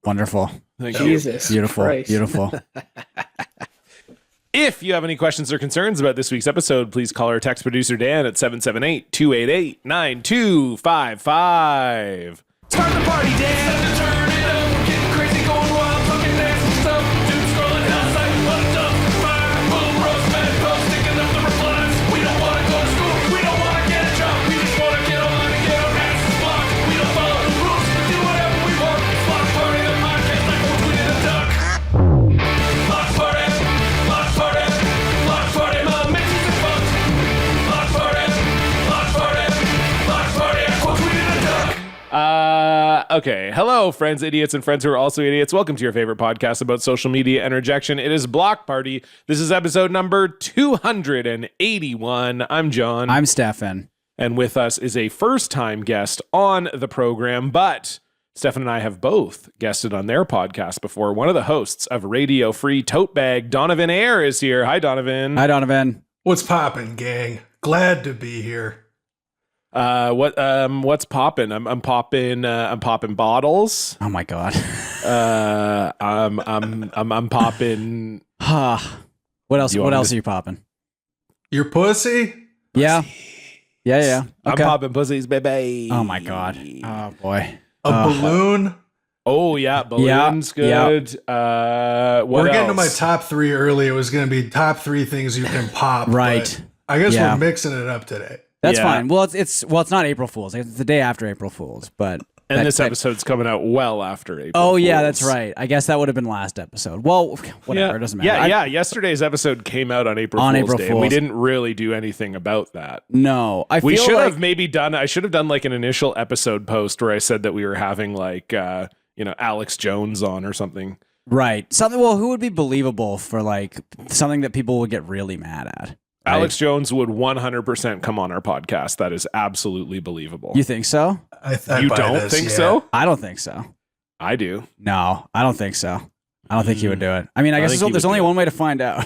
Wonderful. Thank you. Jesus Beautiful. Christ. Beautiful. If you have any questions or concerns about this week's episode, please call our text producer Dan at 778-288-9255. Start the party, Dan! Turn it up, we're getting crazy, going wild, talking nasty stuff. Dude scrolling outside, what a dump fire. Boom, roast, mad post, sticking up the replies. We don't want to go to school, we don't want to get a job. We just want to get online and get our asses blocked. We don't follow the rules, we do whatever we want. It's Block Party, the podcast like we're tweeting a duck. Block Party, Block Party, Block Party, my mentions are fucked. Block Party, Block Party, Block Party, I quote tweeted a duck. Okay. Hello, friends, idiots, and friends who are also idiots. Welcome to your favorite podcast about social media and rejection. It is Block Party. This is episode number 281. I'm John. I'm Stefan. And with us is a first-time guest on the program, but Stefan and I have both guested on their podcast before. One of the hosts of Radio Free Tote Bag, Donovan Eyre, is here. Hi, Donovan. Hi, Donovan. What's poppin', gang? Glad to be here. What's popping? I'm popping bottles. Oh my God. I'm popping. What else? What else are you popping? Your pussy? Yeah. Yeah. I'm Okay. popping pussies, baby. Oh my God. Oh boy. A balloon? Oh yeah, balloons, good. We're getting to my top three early. It was going to be top three things you can pop. Right. but I guess Yeah. we're mixing it up today. That's Yeah. fine. Well, it's not April Fool's. It's the day after April Fool's, but And this episode's coming out well after April. Oh yeah, Fools. that's right. I guess that would have been last episode. Well, whatever. It doesn't matter. Yeah. Yesterday's episode came out on April Fool's Day. And we didn't really do anything about that. No, We feel should like have maybe done. I should have done like an initial episode post where I said that we were having like Alex Jones on or something. right something. Well, who would be believable for like something that people would get really mad at? Right? Alex Jones would 100% come on our podcast. That is absolutely believable. You think so? I You buy don't this, think yeah. so? I don't think so. I do. No, I don't think so. I don't think he would do it. I mean, I guess think he there's would only do it. one way to find out.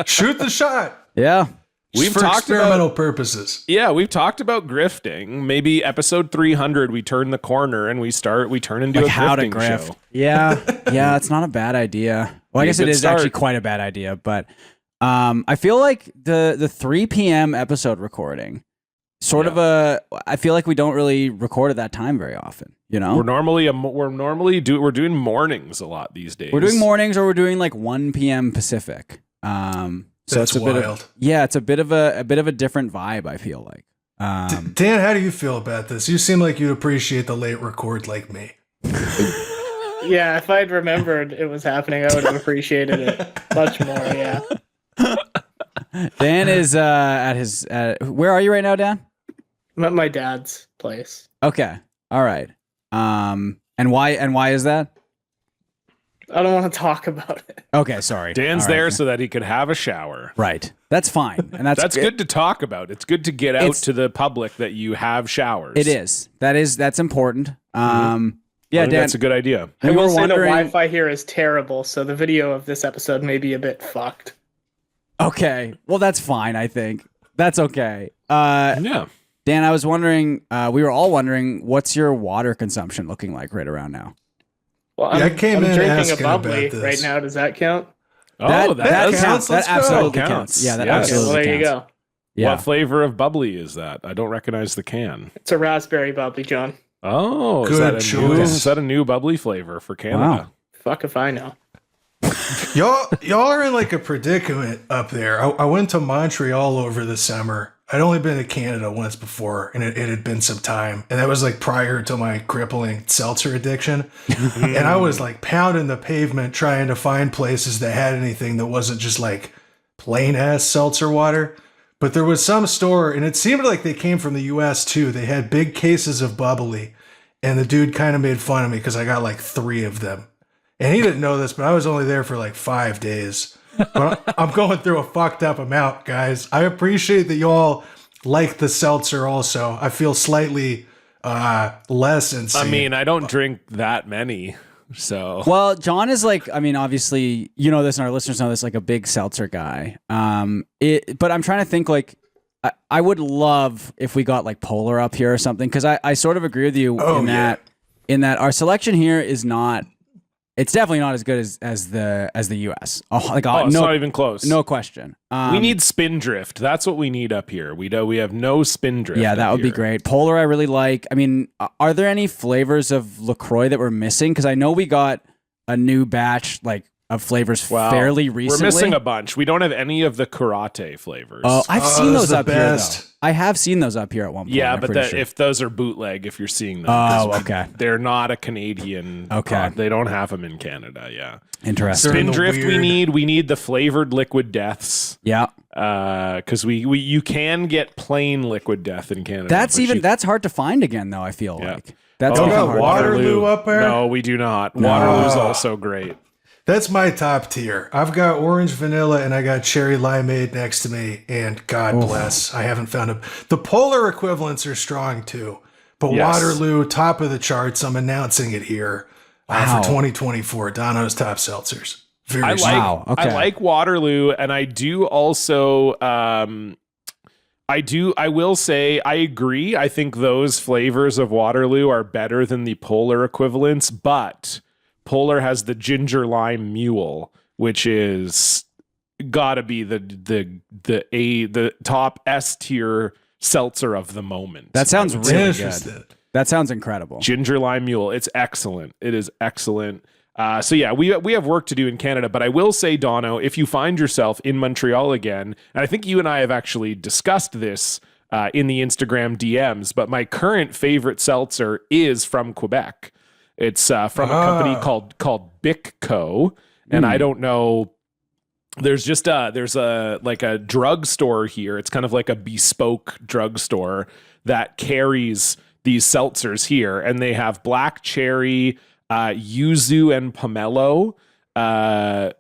Shoot the shot. Yeah. We've for talked experimental purposes. Yeah, we've talked about grifting. Maybe episode 300, we turn the corner and we turn into Like a how to grifting grift. show. Yeah. Yeah, it's not a bad idea. Well, I Be a guess it good is start. actually quite a bad idea, but I feel like the 3 p.m. episode recording I feel like we don't really record at that time very often, you know? We're doing mornings a lot these days. We're doing mornings, or we're doing like 1 p.m. Pacific. So That's it's a bit wild. of it's a bit of a different vibe, I feel like. Dan, how do you feel about this? You seem like you'd appreciate the late record like me. Yeah, if I'd remembered it was happening, I would have appreciated it much more. Yeah. Dan is at his where are you right now, Dan? I'm at my dad's place. Okay. All right. And why is that? I don't want to talk about it. Okay, sorry. Dan's All right. there so that he could have a shower. Right. That's fine. And That's good to talk about. It's good to get out to the public that you have showers. It is. That's important. I Yeah, think Dan, that's a good idea. I we will were say the wondering. Wi-Fi here is terrible, so the video of this episode may be a bit fucked. Okay. Well, that's fine, I think. That's okay. Yeah. Dan, I was wondering, we were all wondering, what's your water consumption looking like right around now? Well, Yeah, I I'm came in drinking a asking bubbly about this. right now. Does that count? Oh, that counts. counts. That Let's go. absolutely Counts. counts. Yeah, that Yes. absolutely Well, there you counts. go. Yeah. What flavor of bubbly is that? I don't recognize the can. It's a raspberry bubbly, John. Oh, Good is choice. that a new bubbly flavor for Canada? Wow. Fuck if I know. Y'all are in like a predicament up there. I went to Montreal over the summer. I'd only been to Canada once before, and it had been some time. And that was like prior to my crippling seltzer addiction. And I was like pounding the pavement trying to find places that had anything that wasn't just like plain ass seltzer water. But there was some store, and it seemed like they came from the US too. They had big cases of bubbly. And the dude kind of made fun of me because I got like 3 of them. And he didn't know this, but I was only there for like 5 days. But I'm going through a fucked up amount, guys. I appreciate that y'all like the seltzer also. I feel slightly less insane. I mean, I don't drink that many, so. Well, John is like, I mean, obviously, you know this and our listeners know this, like a big seltzer guy. But I'm trying to think like, I would love if we got like Polar up here or something, because I sort of agree with you in that in that our selection here is not. It's definitely not as good as the U.S. It's not even close. No question. We need Spindrift. That's what we need up here. We have no Spindrift. Yeah, that would be great. Polar, I really like. I mean, are there any flavors of LaCroix that we're missing? Because I know we got a new batch of flavors fairly recently. We're missing a bunch. We don't have any of the karate flavors. Oh, I've seen those up here, though. I have seen those up here at one point. Yeah, but if those are bootleg, if you're seeing them. Oh, okay. They're not a Canadian. Okay. They don't have them in Canada, yeah. Interesting. Spindrift we need the flavored liquid deaths. Yeah. Because you can get plain liquid death in Canada. That's hard to find again, though, I feel like. That's we got Waterloo up there? No, we do not. Waterloo's also great. That's my top tier. I've got orange vanilla and I got cherry limeade next to me, and God bless, I haven't found them. The polar equivalents are strong too, but Waterloo, top of the charts. I'm announcing it here for 2024. Dono's top seltzers. I like Waterloo, and I do also. I will say I agree. I think those flavors of Waterloo are better than the polar equivalents, but Polar has the ginger lime mule, which is gotta be the top S tier seltzer of the moment. That sounds really good. That sounds incredible. Ginger lime mule. It's excellent. It is excellent. So yeah, we have work to do in Canada, but I will say, Dono, if you find yourself in Montreal again, and I think you and I have actually discussed this in the Instagram DMs, but my current favorite seltzer is from Quebec. It's from a company called Bicco, and I don't know. There's a drugstore here. It's kind of like a bespoke drugstore that carries these seltzers here, and they have black cherry, yuzu and pomelo,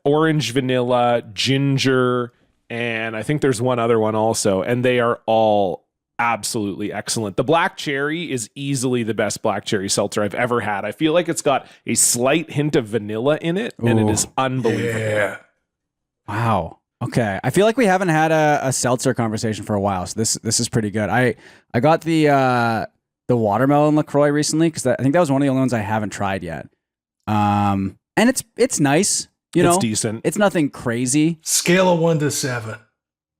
orange vanilla, ginger, and I think there's one other one also, and they are all absolutely excellent. The black cherry is easily the best black cherry seltzer I've ever had. I feel like it's got a slight hint of vanilla in it, and it is unbelievable. Yeah. Wow. Okay. I feel like we haven't had a seltzer conversation for a while, so this is pretty good. I got the watermelon LaCroix recently because I think that was one of the only ones I haven't tried yet. And it's nice. It's decent. It's nothing crazy. Scale of 1 to 7.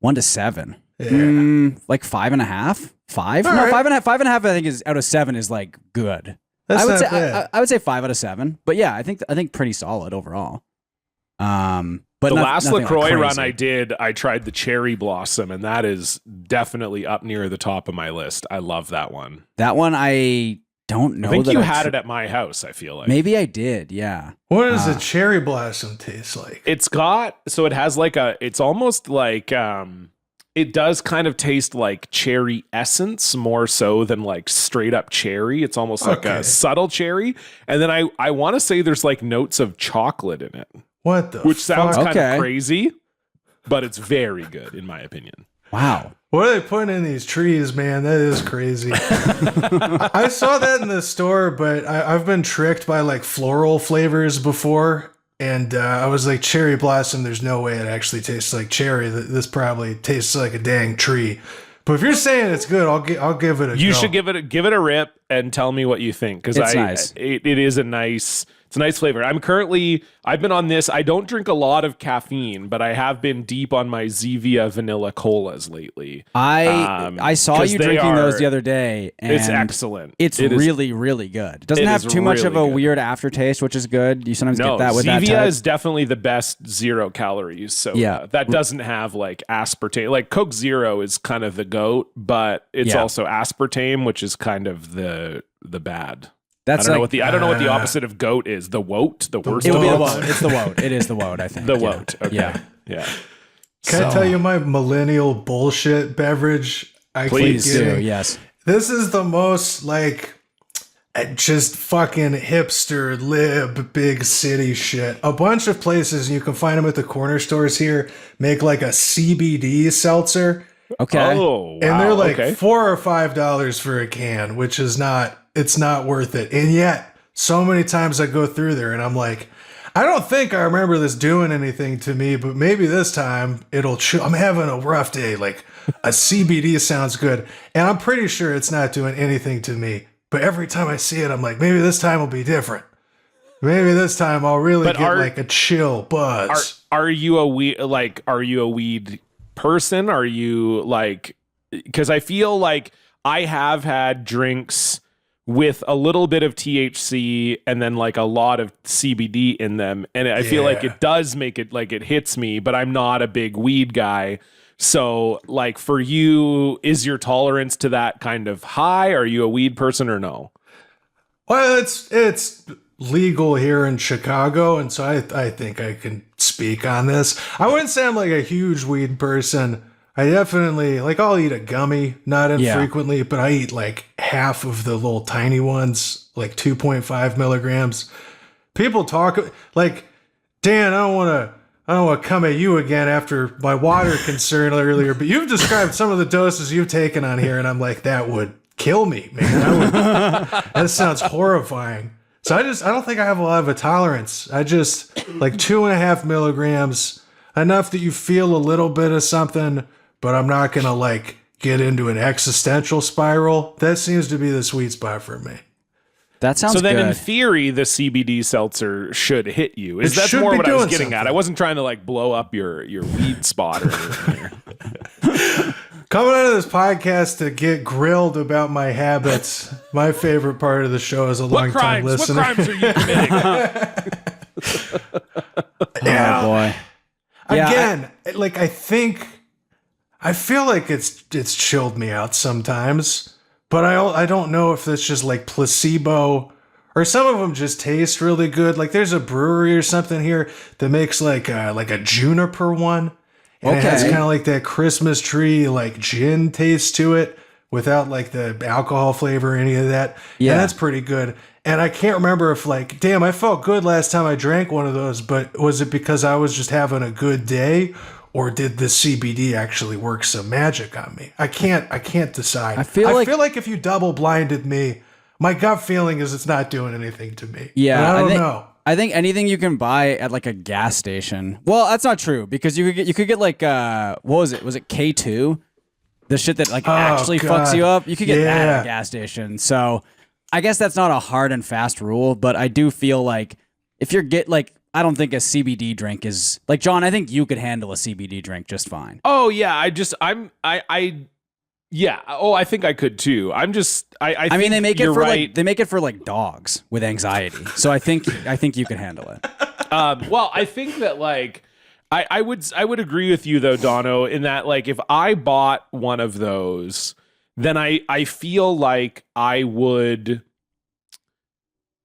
1 to 7. Yeah. Like 5.5. 5? All No, right. 5.5. 5.5. I think is out of 7 is like good. That's I would not say bad. I would say 5 out of 7. But yeah, I think pretty solid overall. But the last nothing LaCroix like run I did, I tried the Cherry Blossom, and that is definitely up near the top of my list. I love that one. That one I don't know. I think that you had it at my house, I feel like. Maybe I did, yeah. What does a cherry blossom taste like? It has like it's almost like, it does kind of taste like cherry essence more so than like straight up cherry. It's almost like a subtle cherry. And then I want to say there's like notes of chocolate in it. What the Which sounds fuck? kind of crazy, but it's very good in my opinion. Wow. What are they putting in these trees, man? That is crazy. I saw that in the store, but I've been tricked by like floral flavors before. And I was like, cherry blossom, there's no way it actually tastes like cherry. This probably tastes like a dang tree. But if you're saying it's good, I'll give it a go. You should give it a rip and tell me what you think, because nice. It is a nice flavor. I've been on this. I don't drink a lot of caffeine, but I have been deep on my Zevia vanilla colas lately. I saw you drinking those the other day. And it's excellent. It's really, really good. It doesn't have too much of a weird aftertaste, which is good. You sometimes get that with that Zevia type. is definitely the best 0 calories. So that doesn't have like aspartame. Like Coke Zero is kind of the GOAT, but it's also aspartame, which is kind of the bad. I don't know what the opposite of goat is. The woat, the worst. It'll be the woat. It's the woat. It is the woat, I think. The woat. Okay. Yeah. Can I tell you my millennial bullshit beverage? Please do. Yes. This is the most like just fucking hipster lib big city shit. A bunch of places, you can find them at the corner stores here, make like a CBD seltzer. Okay. Oh, wow. And they're like $4 or $5 for a can, which is it's not worth it. And yet, so many times I go through there and I'm like, I don't think I remember this doing anything to me, but maybe this time I'm having a rough day. Like a CBD sounds good. And I'm pretty sure it's not doing anything to me. but every time I see it, I'm like, maybe this time will be different. Maybe this time I'll really get like a chill buzz. Are you a weed person? Are you like, because I feel like I have had drinks with a little bit of THC and then like a lot of CBD in them, and I feel like it does make it like it hits me, but I'm not a big weed guy. So like for you, is your tolerance to that kind of high? Are you a weed person or no? Well, it's legal here in Chicago, and so I think I can speak on this. I wouldn't say I'm like a huge weed person. I definitely, like, I'll eat a gummy, not infrequently, but I eat like half of the little tiny ones, like 2.5 milligrams. People talk like, Dan, I don't want to come at you again after my water concern earlier, but you've described some of the doses you've taken on here, and I'm like, that would kill me, man. That sounds horrifying. So I don't think I have a lot of a tolerance. I just like 2.5 milligrams, enough that you feel a little bit of something, but I'm not going to like get into an existential spiral. That seems to be the sweet spot for me. That sounds so then good. In theory, the CBD seltzer should hit you. That's more what I was getting at. I wasn't trying to like blow up your weed spot or anything here. Coming out of this podcast to get grilled about my habits, my favorite part of the show is a long-time listener. What crimes are you committing? Oh boy. Again, I feel like it's chilled me out sometimes, but I don't know if that's just like placebo, or some of them just taste really good. Like there's a brewery or something here that makes like a juniper one. And it has kind of like that Christmas tree, like gin taste to it without like the alcohol flavor or any of that. Yeah. And that's pretty good. And I can't remember if like, damn, I felt good last time I drank one of those, but was it because I was just having a good day, or did the CBD actually work some magic on me? I can't decide. I feel like if you double blinded me, my gut feeling is it's not doing anything to me. Yeah. I don't know. I think anything you can buy at like a gas station. Well, that's not true, because you could get like what was it? Was it K2? The shit that like actually fucks you up. You could get that at a gas station. So I guess that's not a hard and fast rule, but I do feel like if you're I don't think a CBD drink is like, John, I think you could handle a CBD drink just fine. Oh yeah. Yeah. Oh, I think I could too. I mean, they make it for they make it for like dogs with anxiety. So I think you can handle it. Well, I think that like I would agree with you though, Dono, in that like if I bought one of those, then I feel like I would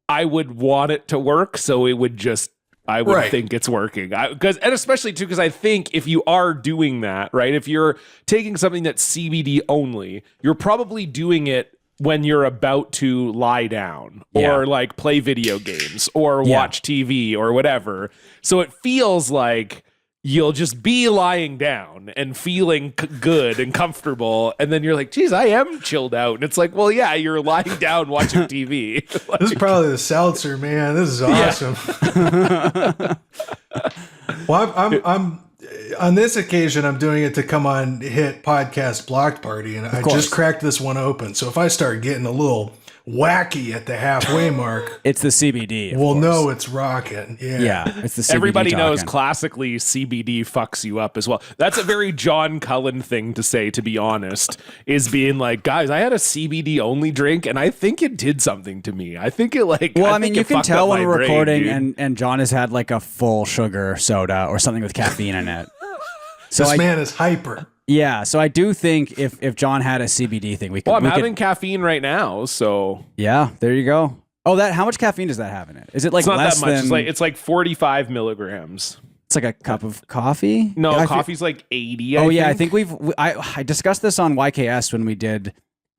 want it to work. So it would just, I would think it's working, and especially too, because I think if you are doing that, right, if you're taking something that's CBD only, you're probably doing it when you're about to lie down or like play video games or watch TV or whatever. So it feels like you'll just be lying down and feeling good and comfortable, and then you're like, geez, I am chilled out. And it's like, well, yeah, you're lying down watching TV. This is probably the seltzer, man. This is awesome. Well, I'm on this occasion, I'm doing it to come on hit podcast Blocked Party, and I just cracked this one open. So if I start getting a little wacky at the halfway mark, it's the CBD. We'll know it's rocking. Yeah, it's the CBD. Everybody knows classically CBD fucks you up as well. That's a very John Cullen thing to say, to be honest, is being like, guys, I had a CBD only drink and I think it did something to me. I think it like, well, I mean, you can tell when we're recording and John has had like a full sugar soda or something with caffeine in it. So this man is hyper. Yeah, so I do think if John had a CBD thing, we could. Well, I'm having caffeine right now, so yeah, there you go. Oh, how much caffeine does that have in it? Is it like it's not less that much? than? It's like 45 milligrams. It's like a cup of coffee. No, coffee's like 80. I think I discussed this on YKS when we did.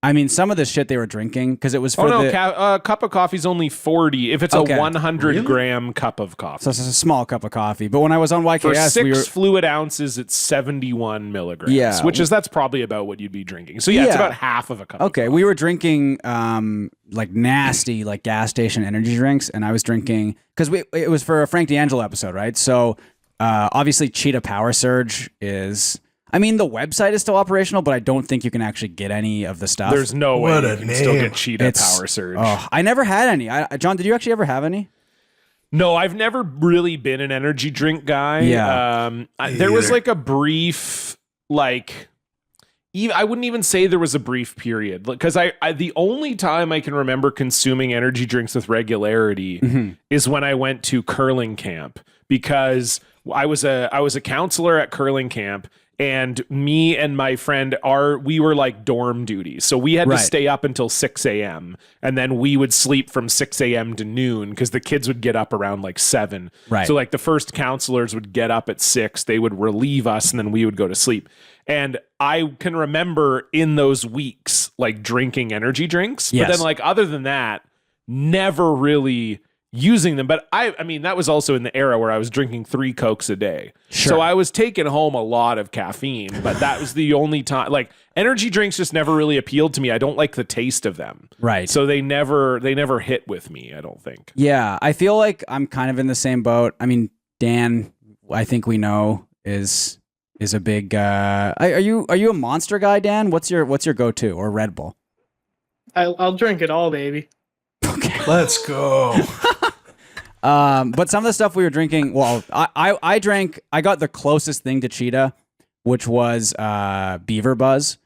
I mean, some of the shit they were drinking, because it was for a cup of coffee's only 40 if it's a 100 gram cup of coffee. So it's a small cup of coffee. But when I was on YKS, for 6 fluid ounces, it's 71 milligrams. Yeah, that's probably about what you'd be drinking. So it's about half of a cup. Okay, we were drinking like nasty like gas station energy drinks, and I was drinking because it was for a Frank D'Angelo episode, right? So obviously, Cheetah Power Surge is. I mean, the website is still operational, but I don't think you can actually get any of the stuff. There's no way What you a can still name. get Cheetah Power Surge. Oh, I never had any. John, did you actually ever have any? No, I've never really been an energy drink guy. Yeah. There was like a brief, like, I wouldn't even say there was a brief period, because I the only time I can remember consuming energy drinks with regularity is when I went to curling camp, because I was a counselor at curling camp. And me and my friend we were like dorm duties. So we had to stay up until 6 a.m. And then we would sleep from 6 a.m. to noon, because the kids would get up around like 7. Right. So like the first counselors would get up at 6. They would relieve us and then we would go to sleep. And I can remember in those weeks like drinking energy drinks. Yes. But then like other than that, never really using them. But I mean, that was also in the era where I was drinking 3 Cokes a day. Sure. So I was taking home a lot of caffeine, but that was the only time. Like, energy drinks just never really appealed to me. I don't like the taste of them. Right. So they never hit with me, I don't think. Yeah, I feel like I'm kind of in the same boat. I mean, Dan, I think we know is a big. Are you a Monster guy, Dan? What's your go-to, or Red Bull? I'll drink it all, baby. Let's go. But some of the stuff we were drinking, well, I got the closest thing to Cheetah, which was Beaver Buzz,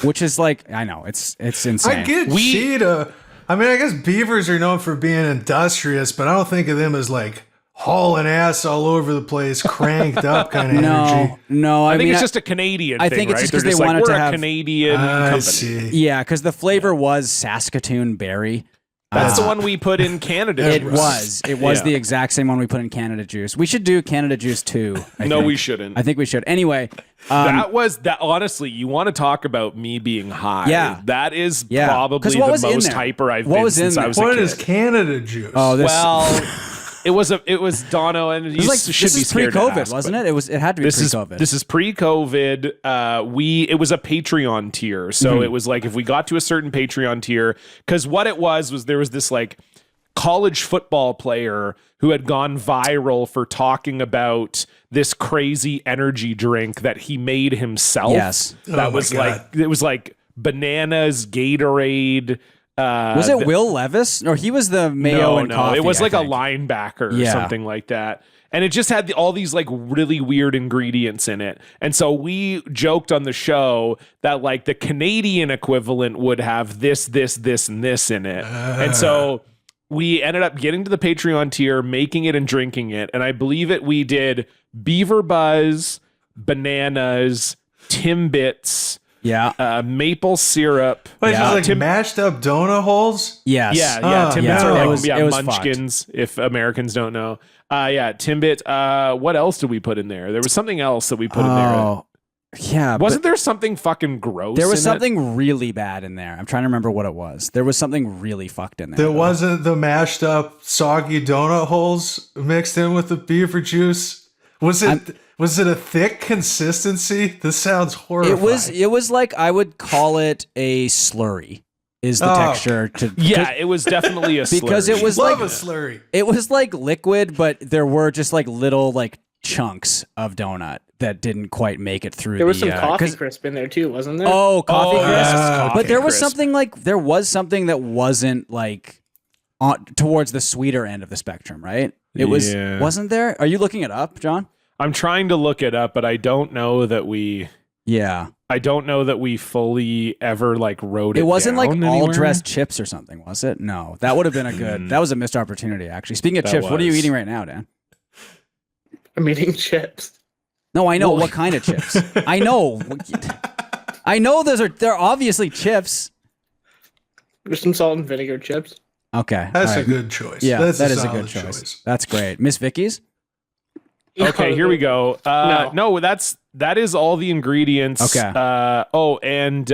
which is like, I know it's insane. I get Cheetah. I mean, I guess beavers are known for being industrious, but I don't think of them as like hauling ass all over the place, cranked up kind of energy. No, I think mean, it's just a Canadian I thing, think it's right? just 'cause They're they wanted we're to a have- Canadian I company. see. Yeah, because the flavor was Saskatoon berry. That's the one we put in Canada. It Juice. was Yeah. the exact same one we put in Canada Juice. We should do Canada Juice too. No, we shouldn't. I think we should. Anyway, That was that. Honestly, you want to talk about me being high? Yeah. that is Yeah. 'Cause probably what the was in most there? hyper I've What been was in since I there? was What a kid. is Canada juice? oh, this Well, it was Dono, and it you was like should this be is scared to pre-COVID, ask, wasn't but it? It had to be pre-COVID. This is pre-COVID. It was a Patreon tier, so it was like if we got to a certain Patreon tier, because what it was there was this like college football player who had gone viral for talking about this crazy energy drink that he made himself. Yes. That Oh my was God. like, it was like bananas, Gatorade. Was it Will Levis? Or he was the Mayo and Coffee. It was I like a think. linebacker or Yeah. something like that. And it just had all these like really weird ingredients in it. And so we joked on the show that like the Canadian equivalent would have this, and this in it. And so we ended up getting to the Patreon tier, making it and drinking it. And I believe we did Beaver Buzz, bananas, Timbits, Yeah. maple syrup. Wait, Yeah. just like mashed up donut holes? Yes. Yeah, Oh, Timbits yeah. are like It was munchkins, if Americans don't know. Timbit. What else did we put in there? There was something else that we put in there. Oh, yeah. Wasn't there something fucking gross? There was in it? something really bad in there. I'm trying to remember what it was. There was something really fucked in there. There though. wasn't the mashed up soggy donut holes mixed in with the beaver juice? Was it a thick consistency? This sounds horrifying. It was like I would call it a slurry. Is the Oh. texture to Yeah, it was definitely a because slurry. it was Love like a slurry. it was like liquid, but there were just like little like chunks of donut that didn't quite make it through. There was some the, coffee 'cause- crisp in there too, wasn't there? Oh, coffee Oh, crisp. yes, but coffee But there was crisp. something that wasn't like towards the sweeter end of the spectrum, right? It was Yeah. wasn't there? Are you looking it up, John? I'm trying to look it up, but I don't know that we fully ever like wrote it. It wasn't like down all anywhere. dressed chips or something, was it? No, that would have been a good. That was a missed opportunity, actually. Speaking of That chips, what are you was. eating right now, Dan? I'm eating chips. No, I know Well- what kind of chips. I know. I know they're obviously chips. There's some salt and vinegar chips. Okay, That's all a right. good choice. Yeah, That's that is a solid good choice. That's great, Miss Vicky's. Okay, here we go. No, that is all the ingredients. Okay. And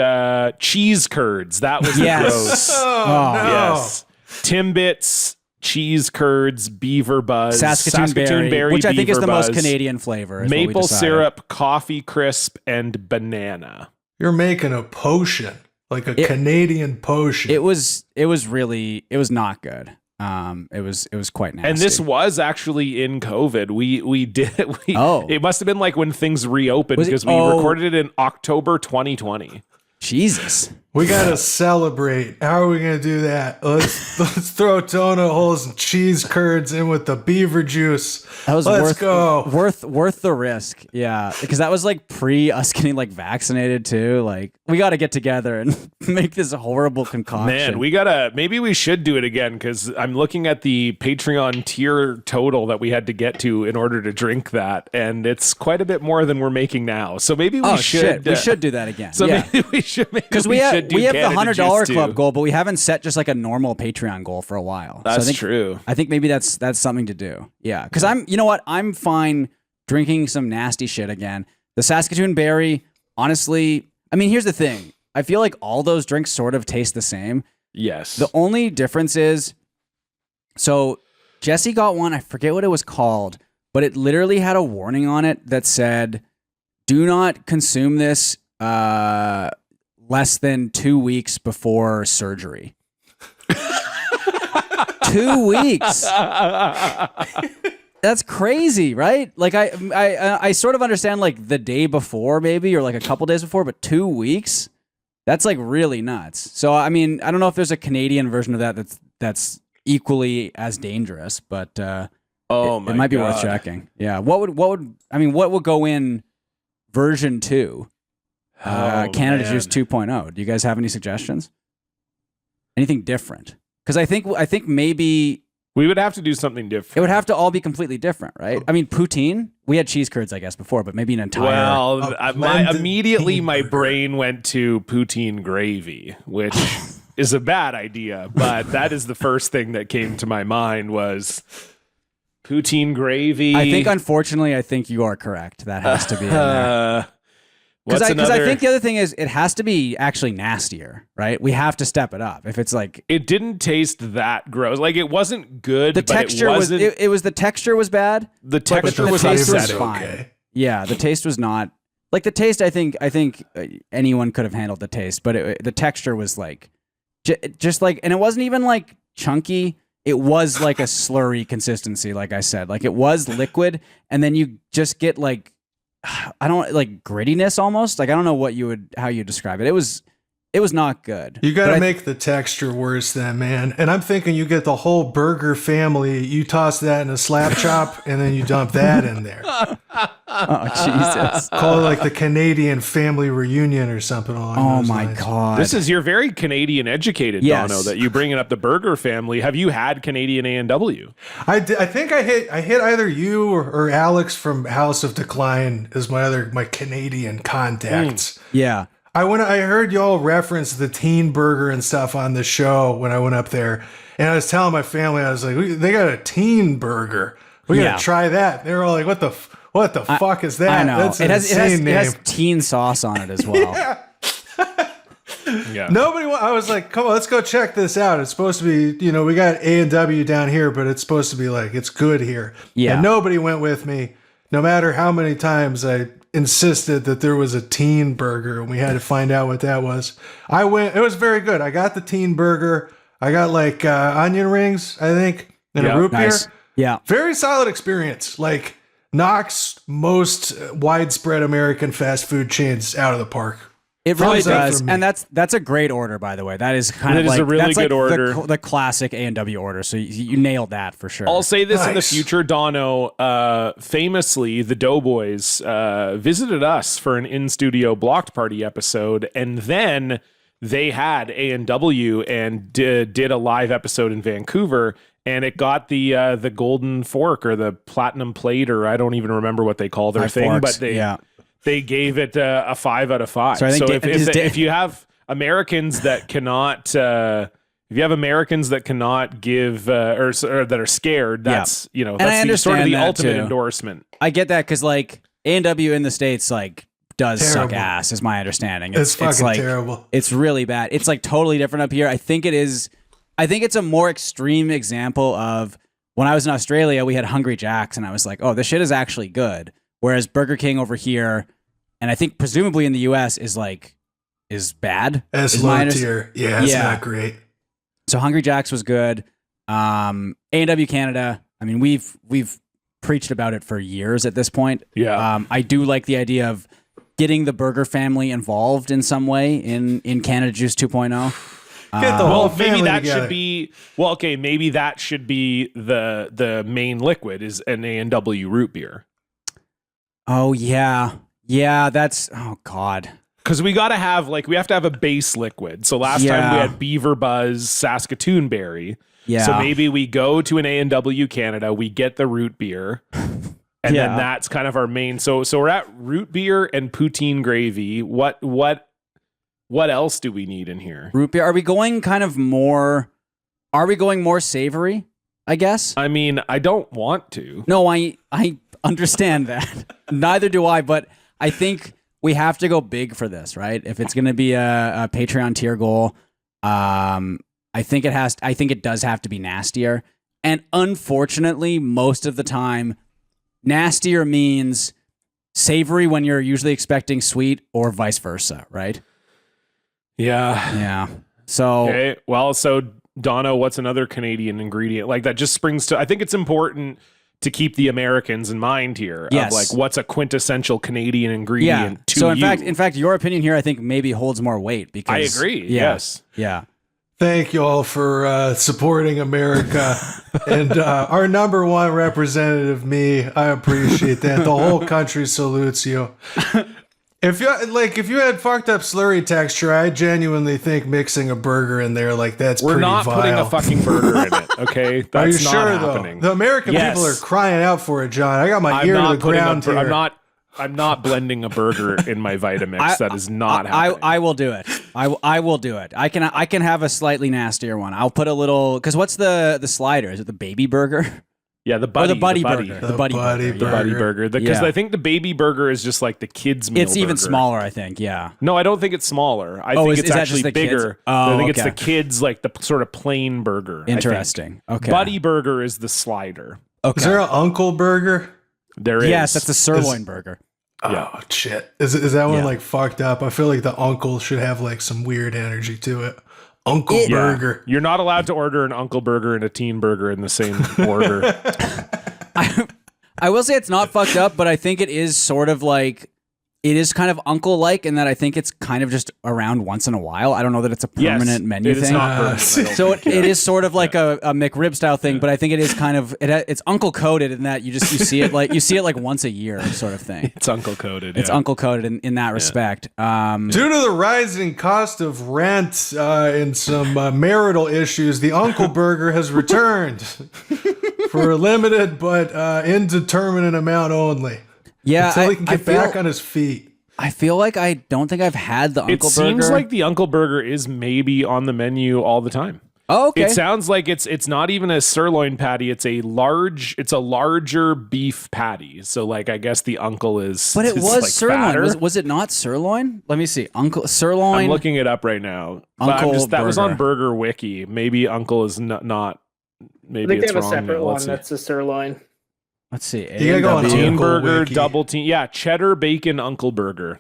cheese curds. That was the Yes. gross. Oh, no. Yes. Timbits, cheese curds, Beaver Buzz, Saskatoon berry, which I think is Beaver the most Buzz, Canadian flavor. is what we maple decided. syrup, coffee crisp, and banana. You're making a potion, like a Canadian potion. It was not good. It was quite nasty. And this was actually in COVID. It must have been like when things reopened because we recorded it in October 2020. Jesus. We gotta celebrate. How are we gonna do that? Let's throw donut holes and cheese curds in with the beaver juice. That was go. worth the risk. Yeah, because that was like pre us getting like vaccinated too. Like we got to get together and make this horrible concoction. Man, maybe we should do it again because I'm looking at the Patreon tier total that we had to get to in order to drink that, and it's quite a bit more than we're making now. So maybe we should. We should do that again. So maybe we should. Because we have the $100 club goal, but we haven't set just like a normal Patreon goal for a while. That's true. I think maybe that's something to do. Yeah, because you know what? I'm fine drinking some nasty shit again. The Saskatoon Berry, honestly, I mean, here's the thing. I feel like all those drinks sort of taste the same. Yes. The only difference is, so Jesse got one, I forget what it was called, but it literally had a warning on it that said, do not consume this less than 2 weeks before surgery. 2 weeks. That's crazy, right? Like I sort of understand like the day before maybe or like a couple days before, but 2 weeks? That's like really nuts. So I mean, I don't know if there's a Canadian version of that that's equally as dangerous, but it might be worth checking. Yeah. What would go in version 2? Canada Juice 2.0. Do you guys have any suggestions? Anything different? Because I think maybe we would have to do something different. It would have to all be completely different, right? I mean, poutine. We had cheese curds, I guess, before, but maybe an entire. Well, immediately my brain went to poutine gravy, which is a bad idea. But that is the first thing that came to my mind was poutine gravy. Unfortunately, I think you are correct. That has to be in there. Because I think the other thing is it has to be actually nastier, right? We have to step it up. If it's like it didn't taste that gross, like it wasn't good. The texture was the texture was bad. The texture was fine. Okay. Yeah, the taste was not like the taste. I think anyone could have handled the taste, but the texture was like just like, and it wasn't even like chunky. It was like a slurry consistency, like I said, like it was liquid, and then you just get like. I don't like grittiness almost. Like I don't know how you describe it. It was not good. You got to make the texture worse then, man. And I'm thinking you get the whole burger family, you toss that in a slap chop and then you dump that in there. Oh Jesus. Call it like the Canadian family reunion or something along those lines. God. This is you're very Canadian educated, yes. Dono, that you bringing up the burger family. Have you had Canadian A&W? I think I hit either you or Alex from House of Decline as my Canadian contacts. Yeah. I heard y'all reference the teen burger and stuff on the show when I went up there, and I was telling my family, I was like, they got a teen burger. We gotta try that. They were all like, what the fuck is that? I know. That's an insane name. It has teen sauce on it as well. Yeah. I was like, come on, let's go check this out. It's supposed to be, we got A&W down here, but it's supposed to be like, it's good here. Yeah. And nobody went with me, no matter how many times I insisted that there was a teen burger and we had to find out what that was. I went, it was very good. I got the teen burger. I got like onion rings, I think, and a root beer. Yeah. Very solid experience. Like knocks most widespread American fast food chains out of the park. It really does, and that's a great order, by the way. That is kind of like a really good order, the classic A&W order. So you nailed that for sure. I'll say this in the future, Dono. Famously, the Doughboys visited us for an in-studio Blocked Party episode, and then they had A&W and did a live episode in Vancouver, and it got the golden fork or the platinum plate, or I don't even remember what they call their thing, but they gave it a 5 out of 5. So if you have Americans that cannot, give or that are scared, that's that's sort of the ultimate endorsement. I get that because like A&W in the States does suck ass, is my understanding. It's fucking terrible. It's really bad. It's like totally different up here. I think it's a more extreme example of when I was in Australia, we had Hungry Jack's, and I was like, oh, this shit is actually good. Whereas Burger King over here, and I think presumably in the US is bad. It's low tier. Yeah, it's not great. So Hungry Jack's was good. A&W Canada. I mean, we've preached about it for years at this point. Yeah. I do like the idea of getting the burger family involved in some way in Canada Juice 2.0. Get the whole Well, maybe family that together. should be maybe that should be the main liquid is an A&W root beer. Oh yeah. Yeah, that's oh god. Because we got to have we have to have a base liquid. So last time we Yeah. had Beaver Buzz Saskatoon Berry. Yeah. So maybe we go to an A&W Canada, we get the root beer, and Yeah. then that's kind of our main. So we're at root beer and poutine gravy. What else do we need in here? Root beer. Are we going more savory, I guess? I mean, I don't want to. No, I understand that. Neither do I, but I think we have to go big for this, right? If it's going to be a Patreon tier goal, I think it does have to be nastier. And unfortunately, most of the time, nastier means savory when you're usually expecting sweet, or vice versa, right? Yeah. Yeah. So Okay. Well, so Dono, what's another Canadian ingredient? Like that just springs to. I think it's important to keep the Americans in mind here. Yes. Of what's a quintessential Canadian yeah. ingredient to So you. in fact, your opinion here, I think maybe holds more weight because I agree. Yeah, Yes. Yeah. Thank you all for supporting America and our number one representative, me. I appreciate that. The whole country salutes you. If you had fucked up slurry texture, I genuinely think mixing a burger in there that's We're pretty not vile. putting a fucking burger in it. Okay, that's Are you not sure happening. though? The American Yes. people are crying out for it, John. I got my ear to the ground here. I'm not blending a burger in my Vitamix. That is not happening. I will do it. I will do it. I can have a slightly nastier one. I'll put a little because what's the slider? Is it the baby burger? Yeah, the Or buddy, the buddy the burger. The buddy burger. the buddy burger. Because Yeah. I think the baby burger is just like the kids' meal. It's even burger. smaller, I think. Yeah. No, I don't think it's smaller. I Oh, think is it's that actually just the kids? bigger. Oh, I think it's okay. the kids, like the sort of plain burger. I think. Interesting. Okay. Buddy burger is the slider. Okay. Is there an Uncle Burger? There is. Yes, that's the sirloin burger. Yeah. Oh shit! Is that one Yeah. fucked up? I feel like the uncle should have some weird energy to it. Uncle It- Yeah. Burger. You're not allowed to order an Uncle Burger and a Teen Burger in the same order. I will say it's not fucked up, but I think it is sort of it is kind of uncle-like in that I think it's kind of just around once in a while. I don't know that it's a Yes, permanent menu it is thing. not permanent, I don't So think, it is sort of like a McRib style thing, but I think it is kind of it's uncle coded in that you see it once a year sort of thing. It's Uncle Coated. It's yeah. uncle coded in that respect. Due to the rising cost of rent and some marital issues, the Uncle Burger has returned for a limited but indeterminate amount only. Yeah, Until he can I get back on his feet. I feel like I don't think I've had the It uncle seems burger. like the Uncle Burger is maybe on the menu all the time. Oh, okay. It sounds like it's not even a sirloin patty. It's a larger beef patty. So I guess the Uncle is. But it is, was sirloin. fatter. Was it not sirloin? Let me see. Uncle sirloin. I'm looking it up right now. But Uncle that was on Burger. Burger Wiki. Maybe Uncle is not. I Maybe think they it's have a wrong. separate one. Let's see. That's the sirloin. Let's see. You gotta go on A&W. Teen Uncle Burger, Wiki. double teen. Yeah, cheddar bacon Uncle Burger.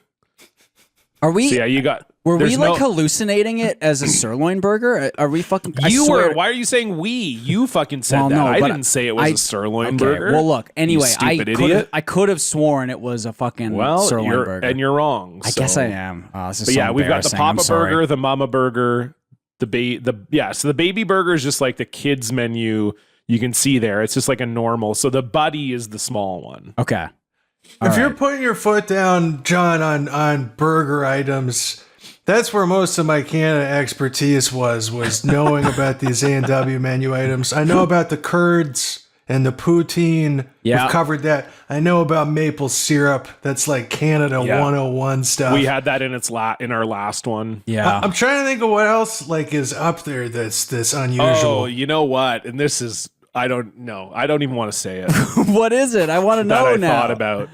Are we? So yeah, you got. Were we there's no- hallucinating it as a sirloin burger? Are we fucking? I You swear- were. Why are you saying we? You fucking said Well, that. no, I but didn't say it was a sirloin okay, burger. Well, look. Anyway, stupid idiot. I could have sworn it was a fucking sirloin you're burger. and you're wrong. I so- guess I am. Oh, this is But so yeah, we've got the embarrassing. I'm Papa sorry. Burger, the Mama Burger, So the baby burger is just like the kids menu. You can see there. It's just like a normal. So the buddy is the small one. Okay. If you're putting your foot down, John, on burger items, that's where most of my Canada expertise was knowing about these A&W menu items. I know about the curds and the poutine. Yeah. We've covered that. I know about maple syrup. That's like Canada 101 stuff. We had that in our last one. Yeah. I'm trying to think of what else is up there that's this unusual. Oh, you know what? And this is I don't know. I don't even want to say it. What is it? I want to that know I now. thought about.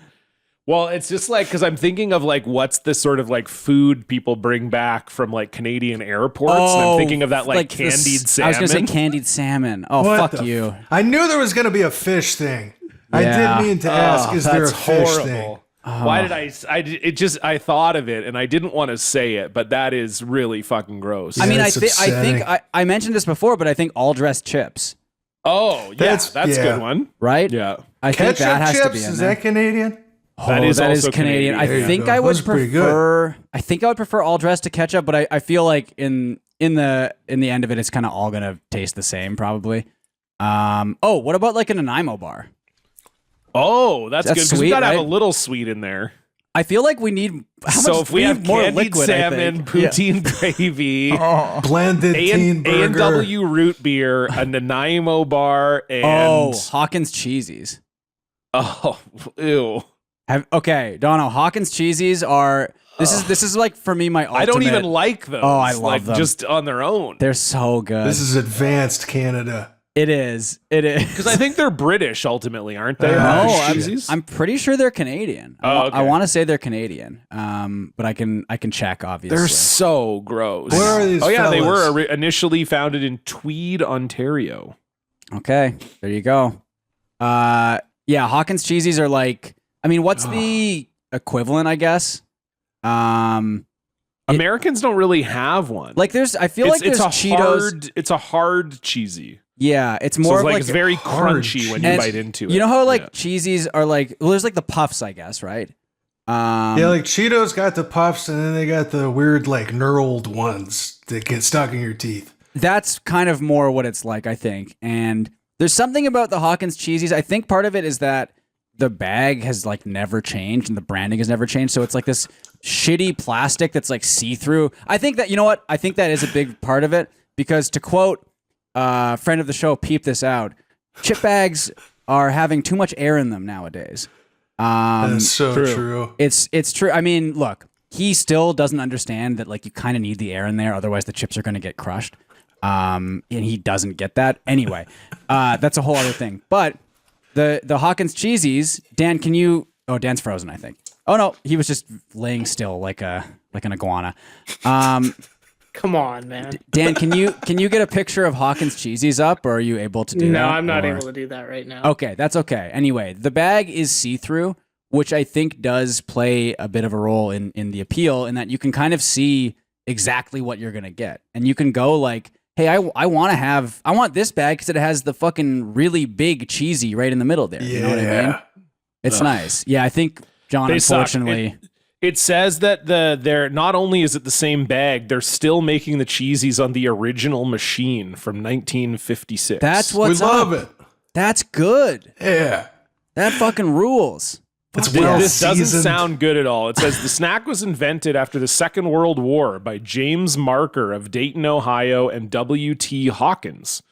Well, it's just because I'm thinking of what's the sort of food people bring back from Canadian airports. And I'm thinking of that candied salmon. I was going to say candied salmon. Oh, What fuck the you. I knew there was going to be a fish thing. I Yeah. did mean to ask, is there a That's fish horrible. thing? Why did I thought of it and I didn't want to say it, but that is really fucking gross. I mean, it's I think upsetting. I mentioned this before, but I think all dressed chips Oh, yeah, that's a good one. right? Yeah. I think Ketchup that has chips, to be in is there. that Canadian? That is also Canadian. Canadian. I There you think go. I would Those are pretty good. prefer. I think I would prefer all dressed to ketchup, but I feel like in the end of it, it's kind of all gonna taste the same probably. What about like an Nanaimo bar? Oh, that's good. Because we sweet, got to have a right? little sweet in there. I feel like we need. So if we have more candied liquid, I salmon, think. Yeah. poutine gravy, Blended teen burger. A&W root beer, a Nanaimo bar, and Hawkins Cheezies. Ew. Okay, Dono, Hawkins Cheezies are. This is like for me my ultimate. I don't even like those. Oh, I love them. Just on their own. They're so good. This is advanced Canada. It is. Because I think they're British ultimately, aren't they? No, Cheezies? I'm pretty sure they're Canadian. Oh, okay. I want to say they're Canadian. But I can check obviously. They're so gross. Where are these Oh yeah, they fellas? were initially founded in Tweed, Ontario. Okay, there you go. Yeah, Hawkins Cheezies are like. I mean, what's the equivalent? I guess. Americans don't really have one. Like it's a Cheetos. it's a hard cheesy. Yeah, it's So more it's of like like it's very hard crunchy when you And bite into it. You know how like Yeah. cheesies are like. Well, there's like the puffs, I guess, right? Yeah, like Cheetos got the puffs, and then they got the weird, like, knurled ones that get stuck in your teeth. That's kind of more what it's like, I think. And there's something about the Hawkins Cheezies. I think part of it is that the bag has like never changed and the branding has never changed. So it's like this shitty plastic that's like see-through. I think that, you know what? I think that is a big part of it because to quote friend of the show, Peep This Out, chip bags are having too much air in them nowadays. That's so true. true. It's true. I mean, look, he still doesn't understand that like you kind of need the air in there, otherwise the chips are going to get crushed. And he doesn't get that anyway. That's a whole other thing. But the Hawkins Cheezies, Dan, can you? Oh, Dan's frozen, I think. Oh no, he was just laying still like an iguana. Come on, man. Dan, can you get a picture of Hawkins Cheezies up, or are you able to do that? No, I'm not Or- able to do that right now. Okay, that's okay. Anyway, the bag is see-through, which I think does play a bit of a role in the appeal, in that you can kind of see exactly what you're gonna get, and you can go like, "Hey, I want this bag because it has the fucking really big cheesy right in the middle there." You know what I mean? It's nice. Yeah, I think John, They suck. unfortunately. It says that they're not only is it the same bag, they're still making the cheesies on the original machine from 1956. That's what's we love up. it. That's good. Yeah. That fucking rules. It's This well doesn't seasoned. sound good at all. It says the snack was invented after the Second World War by James Marker of Dayton, Ohio, and W.T. Hawkins.